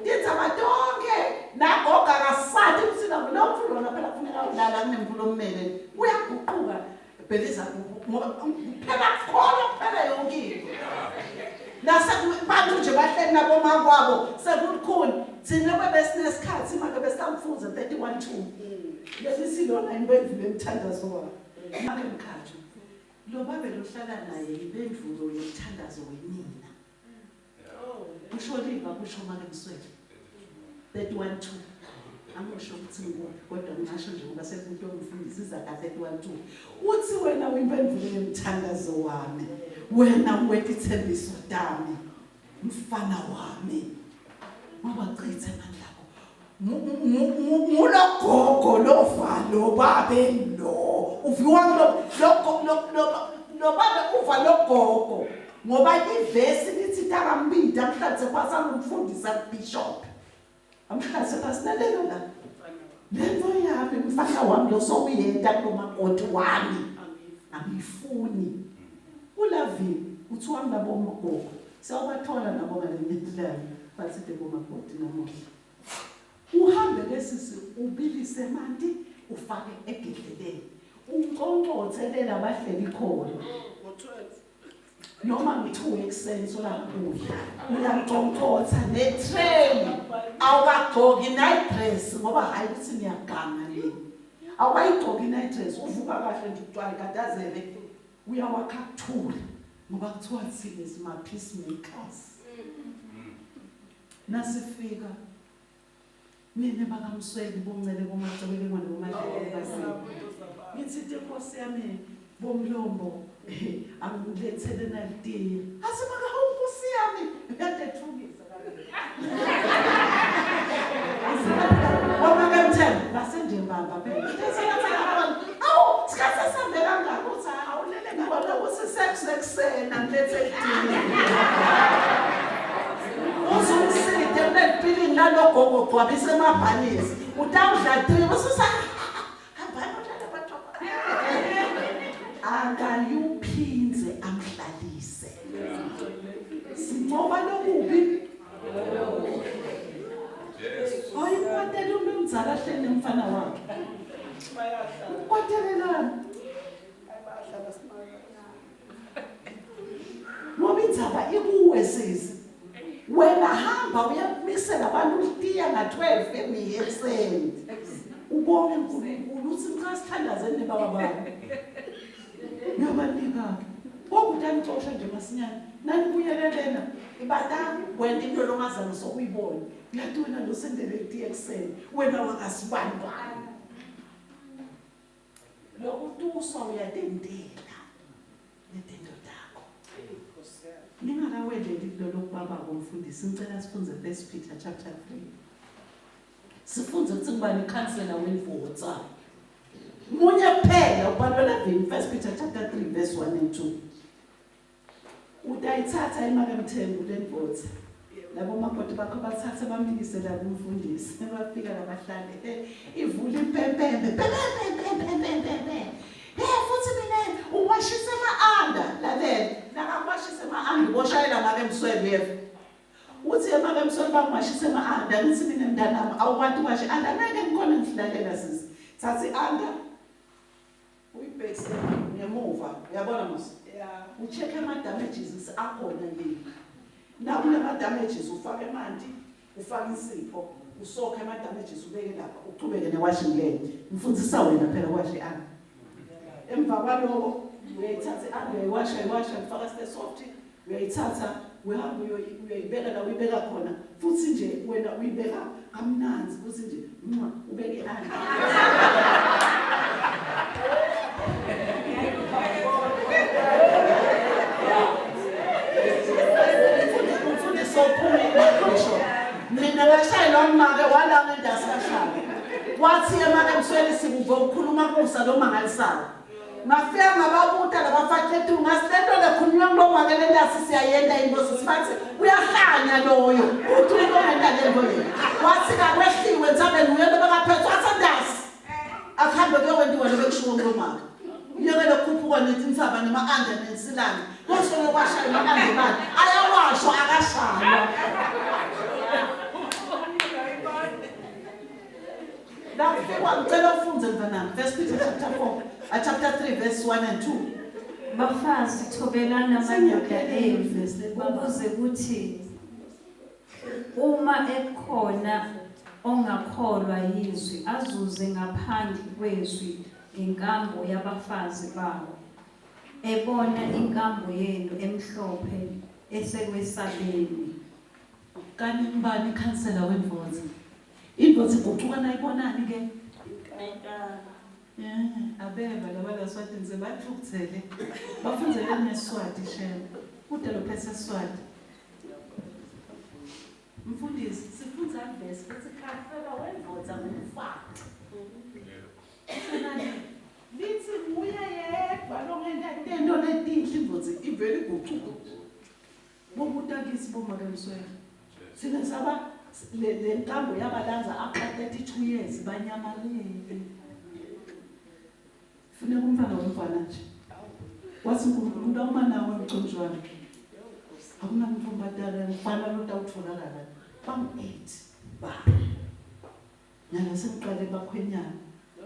yenza matonke nagoga kasati ukuthi nomfulo wona phela kufuneka udlala kunemfulo ommele uyaguquka bheliza phela khona phela yonke into bantu nje bahleli nabo makwabo sekulikhuni thina kwebesinesikhathi manje besamfuza 31-2 lesisilona impendulo emthandazo wabo make mkhatho lo babe lohlala naye impendulo yomthandazo wenina usholiva kusho make mswele 31-2 angisho ukuthi ngikuphi kodwa ngisho nje ngoba sekumuntu omfundisi izaga 31-2 uthi wena uyimpendulo yomthandazo wami wena wethi ithembiso dami mfana wami ngoba chithe mandlako mulogogo lovalo babe lo uviwa lo babe uva logogo ngoba ivesi lithi takambida mhlathe kwasana umfundisa bishop amhlathe basinalelo la lento yabe mfana wami lo sokuyenda kulomakoti wami angifuni ulavini uthi wami labo magogo sawubathola nabo ngalemidlalo bathi bomakoti namuhla uhambe lesisi ubilise manti ufake egedleleni unqonqothe lela bahleli khona noma ngithuke ekuseni solakudla uyamconcotha ne-tray awukagcoki night dress ngoba hayi ukuthi niyaganga yini awukayigcoki night dress uvuka kahle nje utshwala gadazele uyawakha kuthula ngoba kuthiwa thina sima-peacemakers nasifika mina bakaMsweli boncele bomacebele ngwane bomadlele basini ngithi Nkosi yami bomlombo angilethele nalitiye asibaka Nkosi yami uyadethukisa wamake mthembu basenje mbamba phela awu sikhathi sambe kangaka uthi awulele ngibona ukuthi sekuseni angilethele itiye uzumside kunelipilini lalogogo gwabise emabhanisi utawudla 3 ususa angayuphinze amhlalise sincoba lokubi ayikwatele umnumzala hlele mfana wakhe ukwatelelana ngoba indzaba ikuwe sisi wena hamba uyamisela abantu ulitiya nga-12 emiye ekuseni ubonge uNkulunkulu uthi nxa sithandazeni nebababani ngiyabanika-ke okutanixosha nje masinyane nanibuyelelena ibatani wena into longazami sokuyibona uyathi wena losendele itiya ekuseni wena wakasibandwana lokutuswa uyatendela netendo takho ningakaweleli lolo kubaba komfundisi ngicela sifunze 1 Peter chapter 3 sifunze ukuthi ngubani ikhansela wendvodza munye kuphela ubhalwela vini 1 Peter chapter 3 verse 1 and 2 utayithatha imake mthembu lendvodza labo makoti bakho bathathe bamlikise la kumfundisi bafika labahlali ivula impempembe futhi mina uwashise ama-anda lalela nakawashise ama-anda uboshayela make Msweli yeva uthi emake Msweli bangwashise ama-anda ngithi mina mntanami awukwazi ukwashe anda angeke ngikhona ngihlalela sisi thathi anda uyibhekise ngemuva uyabona mos ucheck ama-damages akhona yini nakule ma-damages ufake emanti ufake insipho usokhe ama-damages ubeke lapha uqhubeke ne-washing lane mfundisa wena phela washe anda emva kwaloko uyayithatha anda uyayiwasha ufaka ste-soft uyayithatha uhambe uyayibeka la uyibeka khona futhi nje wena uyibeka kamnanzi futhi nje ubeke anda mina ngashayelwa umake walanga endasi kashaya wathi emake Msweli sikuve ukukhuluma kusa lo mangalisayo ngafika ngababuta labafakhethu ngasilento lekhulunywa kulomake lendasi siyayenda ingosi sibathi uyahlanya loyo uthi ulomenda lento le wathi kakwehliwe ntsabeni uyelo bekaphethe wathi ndasi akuhambe kuyokwendiwa lobekushiwo kulomake uyekele khuphuka nethi insaba nema-anda nensilane kosole kwashaya ama-anda imali ayawashwa akashaywa Nakufika ngicela ufunze mfanami 1 Peter chapter 3 verse 1 and 2 bafazi thobelana amadoda enu ukuze kuthi uma ekhona ongakholwa yizwi azuze ngaphandle kwezwi inkambo yabafazi bawo ebona inkambo yenu emhlophe esekwesabeni kanti ngibani ikhansela wendvodza indvodza iguquka nayibonani ke abeva laba laSwati sebathukuthele bafundzele ngeSwati shem kude lophese Swati mfundisi sifunza verse bethi khansela wendvodza ngumfati lithi uya yedwa longenda into letinhle indvodza ivele iguquka bobutakisi bomake Msweli sina saba le nkambo yabalanza apha 32 years banyamalele funa umfana womfana nje wathi uNkulunkulu awuma nawe mconjwana akunamuntu ombadala mfana lo tawutholakala bam8 ba nyala sengiqale bakhwenyana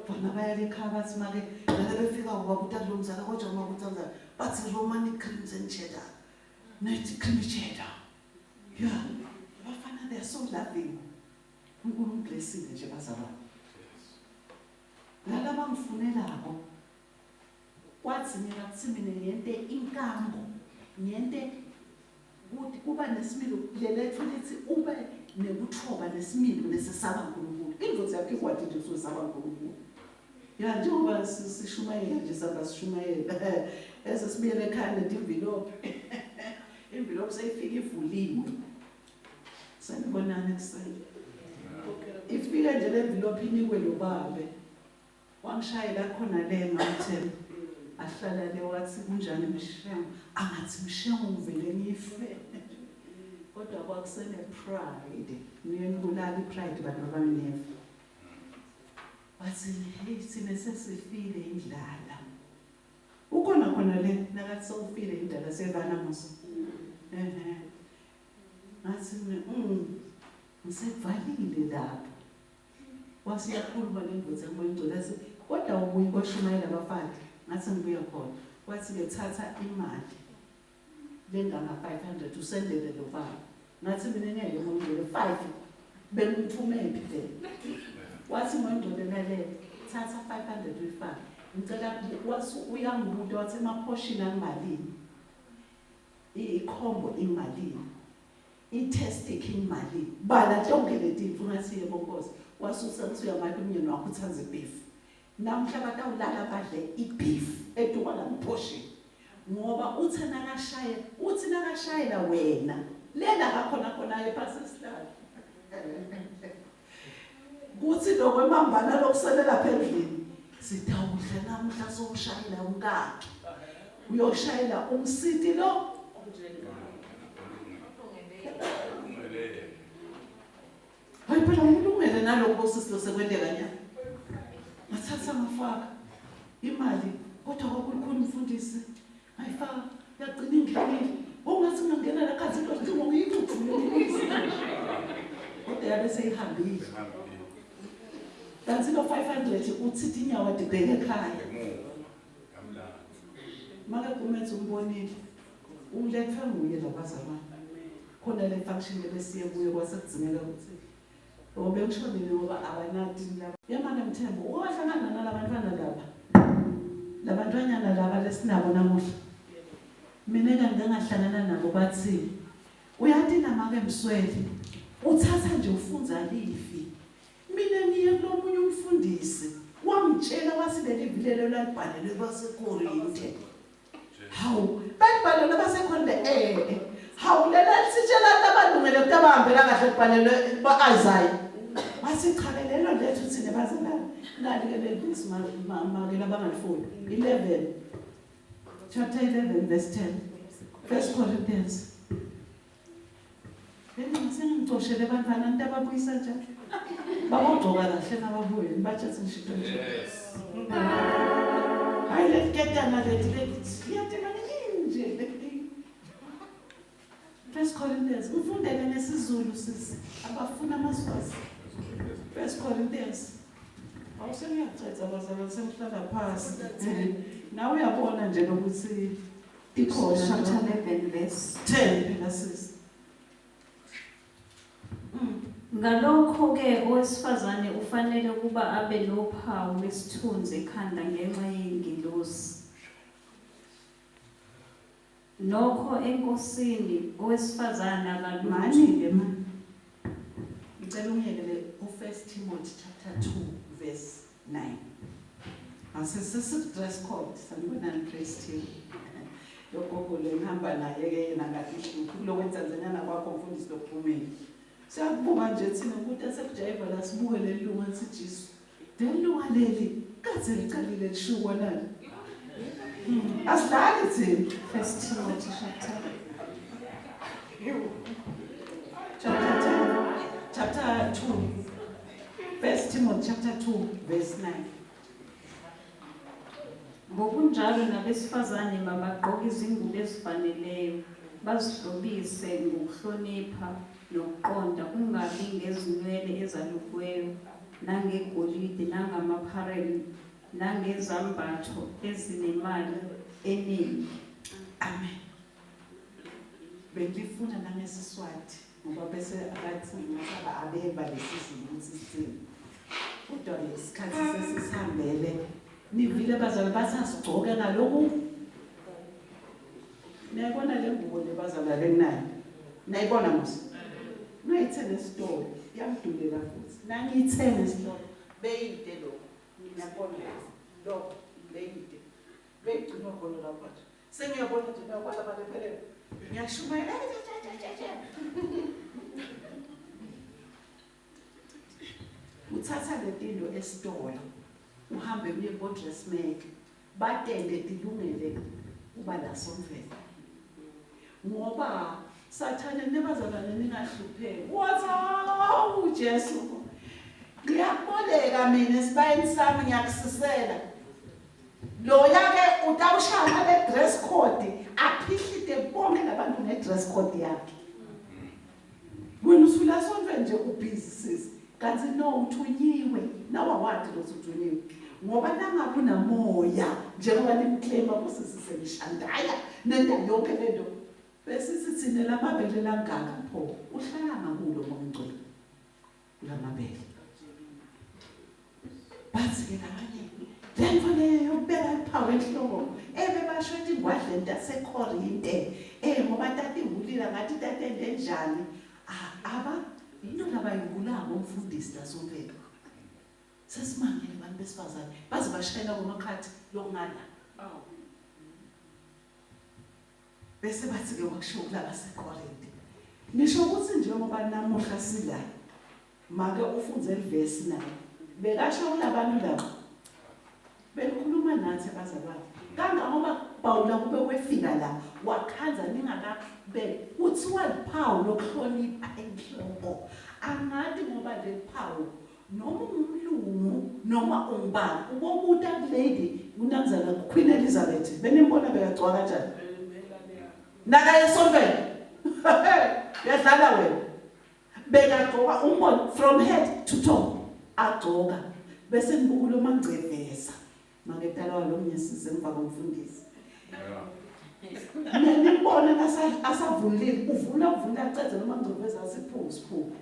bana bayale ekhaya bathi make nale befika ubabutala lomzala kodwa umabutala bathi Roman creams and cheddar Nethi Krimicheda. Yeah, abafana they are so loving. uNkulunkulu blessing nje bazalwane. Lalaba ngifunelako. Wathi mina kuthi mina ngiyente inkambo. Ngiyente ukuthi kuba nesimilo lelethu lithi ube nebuthoba nesimilo nesesaba uNkulunkulu. Indvodza yakhe kwathi nje usesaba uNkulunkulu. Ya njengoba sishumayela nje sabasishumayela. Esesibiyele ekhaya netimvilophi. Envelope sayifika ivuliwe. Sanibonana kuseni. Ifika nje le envelope inikwe lo babe. Wangishayela khona le ngathi ahlala le wathi kunjani Mshengu angathi Mshengu ngivele ngife. Kodwa kwakusene pride. Niyembulala ipride bantu abanefu. Wathi hey sine sesifile indlala. Ukona khona le nakathi sewufile indlala sevana musa. Ngathi ngisekuvalile lapho. Wasiyakhuluma lendvodza ngibengcwelase kodwa ubuye kwashumayela abafana ngathi ngibuya khona. Wathi lethatha imali lengama 500 usendele lo baba. Ngathi mina ngeke ngongcwele 5 bengithumephi vele. Wathi ngongcwele le thatha 500 uyifaka. Ngicela wathi uyangibuza wathi emaphosini angimalini. Ikhombo imalini. I-testic imali bala tonke letinto ungathi yebo Nkosi wasusa ukuthi uyamali umnyeni wakho uthanze beef namhla batawulala badle i-beef eduka la mphoshe ngoba uthi nakashayela wena lena kakhona khona ephasisihlala kuthi lokho emambana lokuselela phezulu sitawudla namhla sokushayela unkakhe uyoshayela umsiti lo hayi phela ngilungele nalokho sisilo sekwendeka nya ngathatha ngafaka imali kodwa kwakukhona umfundisi ayifaka yagcina ingilile ungathi ngangena la khathi into ngiyithuthule kodwa yabe seyihambile kanti lo 500 utsithi inyawo dibheke ekhaya maka kumenza umbonile umletha nguye labazalwane khona le function lebesiye kuyo kwasekudzingeka ukuthi ngoba ngishonile ngoba abanati laba yamana Mthembu uwahlangana nalabantwana labantwanyana laba lesinabo namuhla mina ngangahlangana nabo bathi uyathi namake Msweli uthatha nje ufunza lifi mina ngiye kulomunye umfundisi wangitshela wasileli ivilelo lalibhalelwe baseKorinte hawu balibhalelwe baseKorinte hawu lela sitshela abalungele ukuthi abahambela kahle kubhalelwe ba-Isaiah wasichabelelo lethu thina bazalwane nali ke lezi makela abangalifuni 11 chapter 11 verse 10 1 Corinthians ngicoshe lebantwana into ababuyisa njalo babogcoka kahle nababuye bachathi ngishito nje hayi leketana lethi liyathina nje 1 Corinthians ufundele nesiZulu sisi abafuna amaswazi 1 Corinthians awusengiyacetha abazalwane semhlala phansi nawe uyabona nje ukuthi ikhona chapter 11 verse 10 phela sisi. Ngalokho-ke owesifazane ufanele ukuba abe nophawu lwesithunzi ekhanda ngenxa yengilosi. Nokho enkosini owesifazane Manje-ke manje ngicela ungiyekele u1 Timothy chapter 2 verse 9. Asesisi-dress code sanibonani praise team. Lokho le ngihamba naye-ke yena ngathi kulokwentanzanyana kwakho mfundisi lokuphumela. Siyakubuka nje thina ukuthi asekujayiva la sibuke leli lunga lithi Jesu. Leli lunga leli kaze licalile lishukwa nani? Asidlali thina 1 Timothy chapter 2 1 Timothy chapter 2 verse 9. Ngokunjalo nabesifazane mabagqoke izingubo ezifaneleyo bazihlobise ngokuhlonipha nokuqonda kungabi ngezinwele ezalukiweyo nangegolide nangamaphareli nangezambatho ezinemali eningi. Amen. Bengifuna nangesiswati ngoba bese abathi ngaba abeba lesizulu ukuthi sithini. Kodwa lesikhathi sesisihambele nivile bazali basasigcoka ngalokhu. Nayibona le ngubo le bazali lenayo. Nayibona mos. Ngayithenge esitolo, yamdulela futhi. Nangiyithenge esitolo. Beyide lo. Ngiyabona lo beyide. Beyigcina khona lapha. Sengiyabona nje nakwala balephelele. Ngiyashumayela. Uthatha letindo esitolo. Uhambe uye ko-dressmaker. Batende tilungele uba la Somvelo. Ngoba sathane nebazalwane ningahlupheki. Wathi uJesu. Ngiyakuboleka mina esibayeni sami ngiyakusisela. Loya ke utawushaya le dress code aphihlite bonke labantu ne dress code yakhe. Wena usula Somvelo nje ubusy sis. Kanti no uthunyiwe nawa wathi lo uthunyiwe. Ngoba nangabe unamoya njengoba nimclaim abosisiselishandaya nenda yonke lento bese sithine lamabele langaka pho uhlala ngakulo ngomngcwele lamabele bathi ke kanye lento leyo ubeka iphawu enhloko ebebasho ukuthi ingwadle ntaseKorinte ngoba tati ngulila ngathi tati endenjani aba into labayingulabo umfundisi laSomvelo sesimangele abantu besifazane baze bashayela komakhathi lokungala bese bathi ke wakusho kulaba seKorinte nisho ukuthi njengoba namuhla sila make ufunze ivesi naye bekasho kulabantu laba belikhuluma nathi abazalwane kangangoba Pawula kube wefika la wakhanza ningakabe kuthiwa liphawu lokuhlonipha enhloko angathi ngoba lephawu noma umlungu noma umbani ubobuta lady unamzana Queen Elizabeth benimbona bekagcoka kanjani naka yeSomvelo yadlala wena bekagcoka umbona from head to toe agcoka bese nibukulo mangceveza maketala walomnyesize emva komfundisi nibona asavulile uvula aceze noma ngcoveza asiphuzu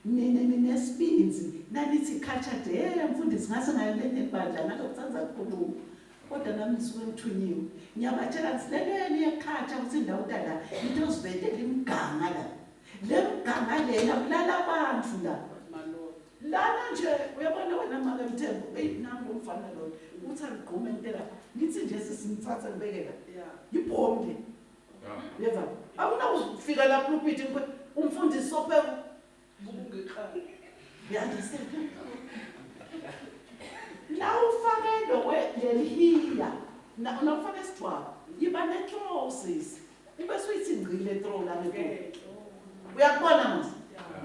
nesibinzi nanithi culture day mfundisi ngase ngayelene ebandla nalokusanza kukhuluma kodwa nami ngisuke ngithunyiwe ngiyabatshela ukuthi leleni yeculture ukuthi indawo utala into zivete limganga la lemganga lena kulala abantu la lana nje uyabona wena maka Mthembu nami umfana lo uthi angigqume intela ngithi nje sisimthatha ngibekela ibhombe yeva awunawufika lapho uphithi umfundisi sophe Bungekhala. Understand? La ufake lo lelihiya na unafaka isithwala yiba netroses ubese uyithi ngqile throw la ngeke uyakubona manje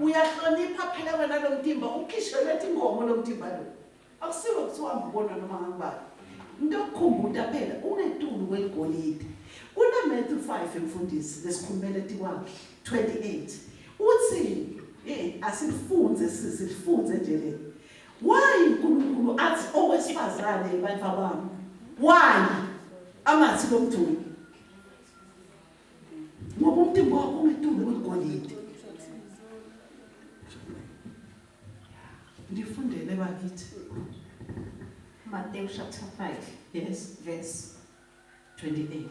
uyahlonipha phela wena lo mtimba ukhishe lethi ingomo lo mtimba lo akusiwe kuthiwa ngibona noma ngangibani into yokukhumbuta phela unetulu kwegolide kuna Matthew 5 emfundisi lesikhulumele tikwakhe 28 uthi asifunze sisifunze nje le why uNkulunkulu athi owesifazane abantu abami why amathi lomthunzi ngoba umtimba wakho unetulu kwegolide ndifundele bakithi Matthew chapter 5 yes verse 28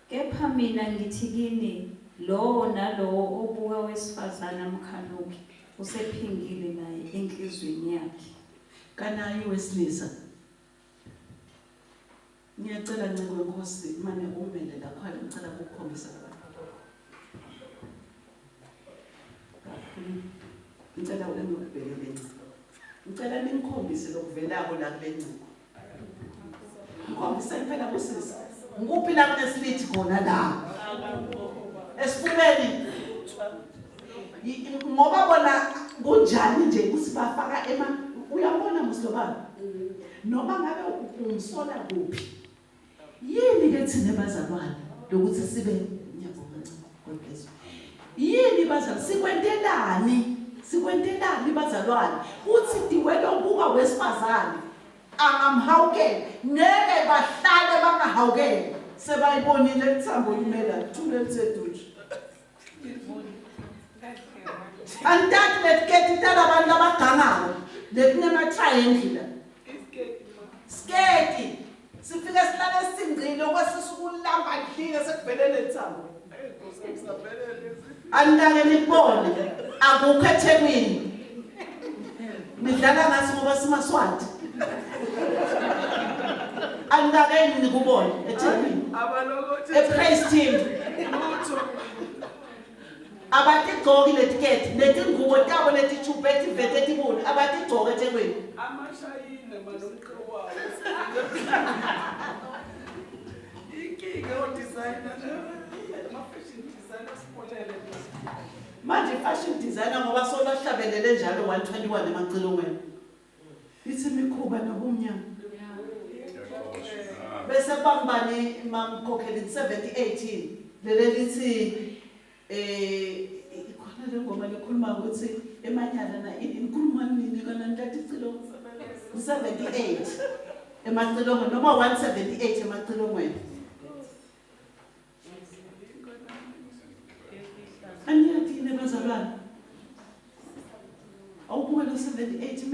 Kepha mina ngithi kini lo nalowo obuka wesifazana amkhanuki usephingile naye enhlizweni yakhe kanayi wesilisa ngiyacela nceke wenkosi manje umele lapha ngicela ukukhombisa ngicela ukubhekele ngicela ningikhombise lokuvelayo la kule nciko ngikhombise impela kusisi ngikuphi la kunesilithi khona la esifubeni ngoba bona kunjani nje kusibafaka uyabona musilobana noma ngabe umsola kuphi yini ke thina bazalwane lokuthi sibe ngiyabonga ncane yini bazalwane sikwentelani bazalwane uthi diwelo buka wesifazane angamhawukeli ngeke bahlale bangahawukeli sebayibonile ithambo limela thule lisedutshe antathi letiketi talabantu abagangayo lekunema-triangle sketi sifike sihlale singcile okwesisukulamba dlile sekuvele lethambo anitake nikubone akukho eThekwini nidlala ngasi ngoba simaswati anitake nikubone eThekwini ePraise Team abatigcoki letiketi netingubo tabo letijubhethi vete tibuni abatigcoki eThekwini amashayina manomqhawayo inkinga odesigner ama-fashion designer sipolele manje fashion designer ngoba solahlabelele njalo 121 emacilongweni ithi mikhuba nobumnyama bese bambani mamkhokheli 7018 lele lithi ikhona le ngoma lekhuluma ukuthi emanyala na inkulumo nini kana ntathi cilo 78 emacilongweni noma 178 emacilongweni aniyadine bazalwane awubuka lo 78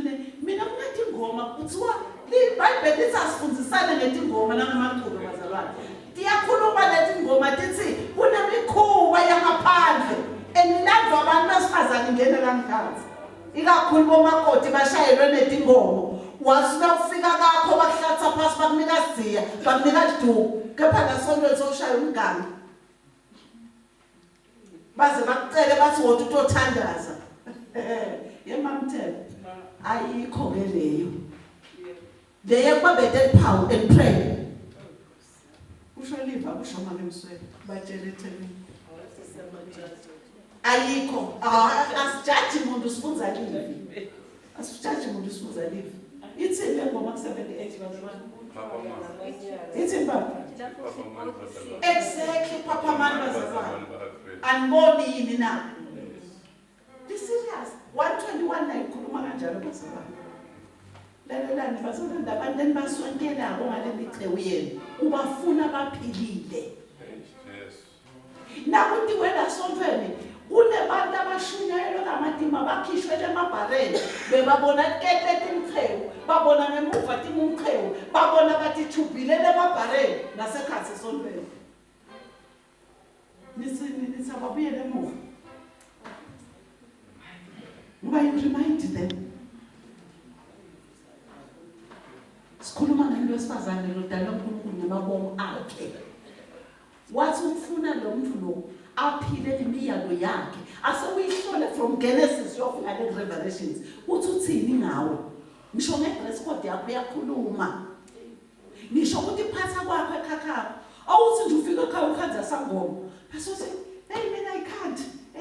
mina kunathi ingoma kuthiwa iBhayibheli lithi asifundisane ngetingoma nangamaculo bazalwane tiyakhuluma leti ngoma tithi kunemikhuba yangaphandle enilandwa abantu besifazane ngene langaphansi ikakhulu bomakoti bashayelwe netingoma wasuka ufika kakho bakuhlatha phasi bakunika sidziya bakunika liduku kepha nasontweni sokushaya umganga baze bakucele bathi wona utothandaza yemamthele ayikho ke leyo leyo kwabethe power and pray usho liva kusho manje mswele batshele eThekwini ayikho asijaji umuntu sifunza live asijaji umuntu sifunza live ithi le ngoma ku78 bazalwane ithi baba exactly papa man bazalwane aniboni yini na this serious 121 la ikhuluma kanjalo bazalwane lalelani bazalwane abantu enibasonkelako ngale micewu yenu ubafuna baphilile nakuthi wena sontweni kunebantu abashunyayelwe ngamadima bakhishwe emabhareni bebabona kete timqhewu babona ngemuva timumqhewu babona bathi chubhile emabhareni nasekhatsi sontweni nithi ababuyele emuva ngoba you remind them sikhuluma ngento esifazane lodala uNkulunkulu namabomo akhe wathi ufuna lo muntu lo aphile imiyalo yakhe asewuyihlole from Genesis yofika Revelations uthi uthini ngawe ngisho ngedress code yakho yakhuluma ngisho ukuthi phatha kwakho ekhakha awuthi nje ufika ekhaya ukhanza sangoma bese uthi hey mina I can't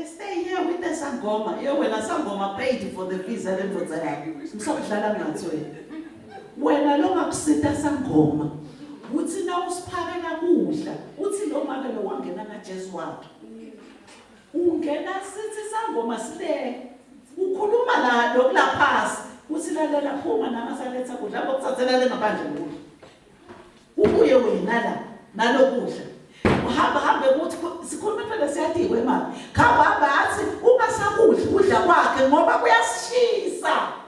stay here with the sangoma wena sangoma paid for the visa lendvodza yakho msakudlala ngathi wena lo ngakusita sangoma uthi na usiphakela kudla uthi lo manje lo wangena ngaJesu wakhe ungena sithi sangoma sile ukhuluma la lokulaphasi uthi lalela phuma namasaletha kudla bokuthathela lengaphandle lokudla ubuye wena la nalokudla uhamba ukuthi sikhuluma phela siyadikwe manje khamba athi ungasakudli kudla kwakhe ngoba kuyasishisa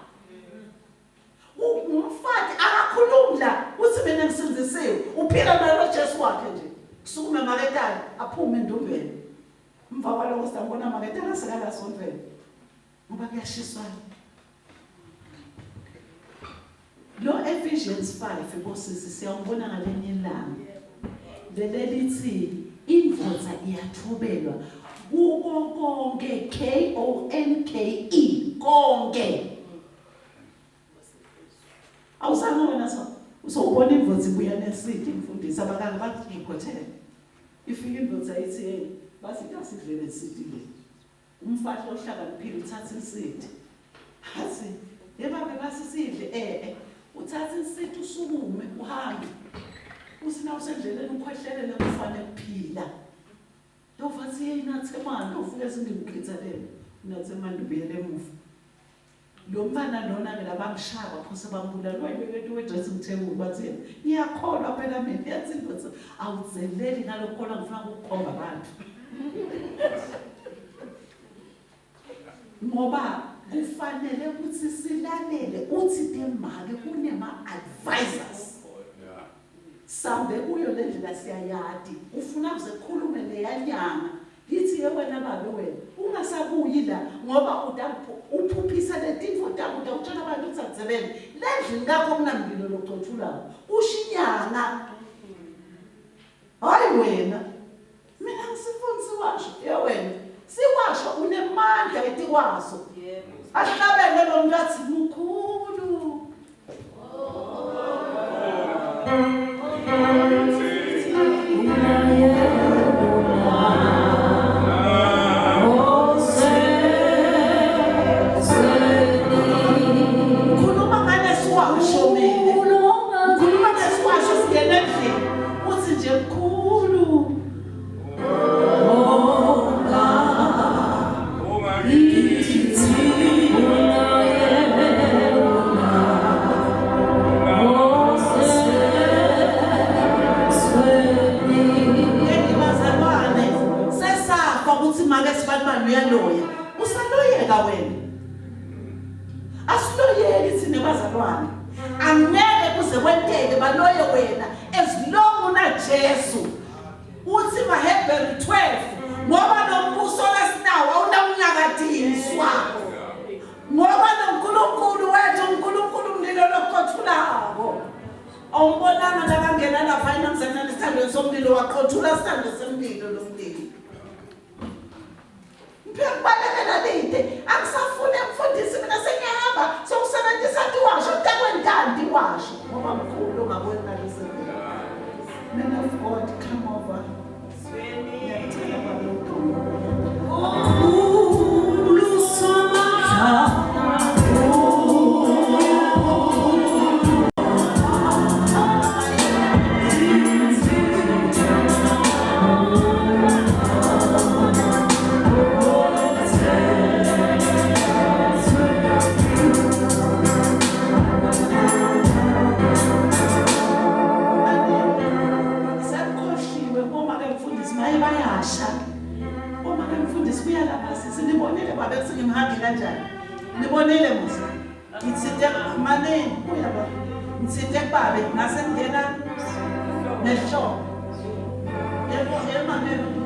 umfati akakhulumla uthi mina ngisinzisiwe uphila nalo Jesu wakhe nje kusukume maketani aphume endumbeni mva kwaloko sitambona maketani asekala sontweni ngoba kuyashiswana lo Ephesians 5 bosisi siyawubona ngalenye ilanga lele lithi indvodza iyathobelwa kuko konke KONKE konke awusanga wena so ubona indvodza ibuya nesidi mfundisi abakanga bakureportela ifika indvodza ithi hey bathi kasidlele isidi le umfahla ohlakaniphile uthatha isidi athi yebabe basisidle uthatha isidi usukume uhambe usina usendleleni ukhwehlelele kufanele kuphila lovathi yeyinathi manje ufuke singimkhithalele nathi manje ubuyele emuva lo mfana lona ke labamshaya phose bambulala wayebeke we-dressing table bathi ngiyakholwa phela mina yathi ukuthi awuzeleli ngalokholwa ngifuna ukukhomba abantu ngoba kufanele ukuthi silalele uthi demake kunema-advisors sambe kuyo le ndlela siyayadi ufuna kuzekhulume leyanyanga lithi wena babe wena ungasabuyi la ngoba uphuphisa letinto takho utshela abantu ukuthi akusebenzi lendlini kakho kunambilo lokucothulayo ushinyana hayi wena mina ngisifuni siwasho wena siwasho unemandla etikwaso asihlabele lo muntu athi mkhulu Ngitsite babe ngase ngena neshopo yebo emamelo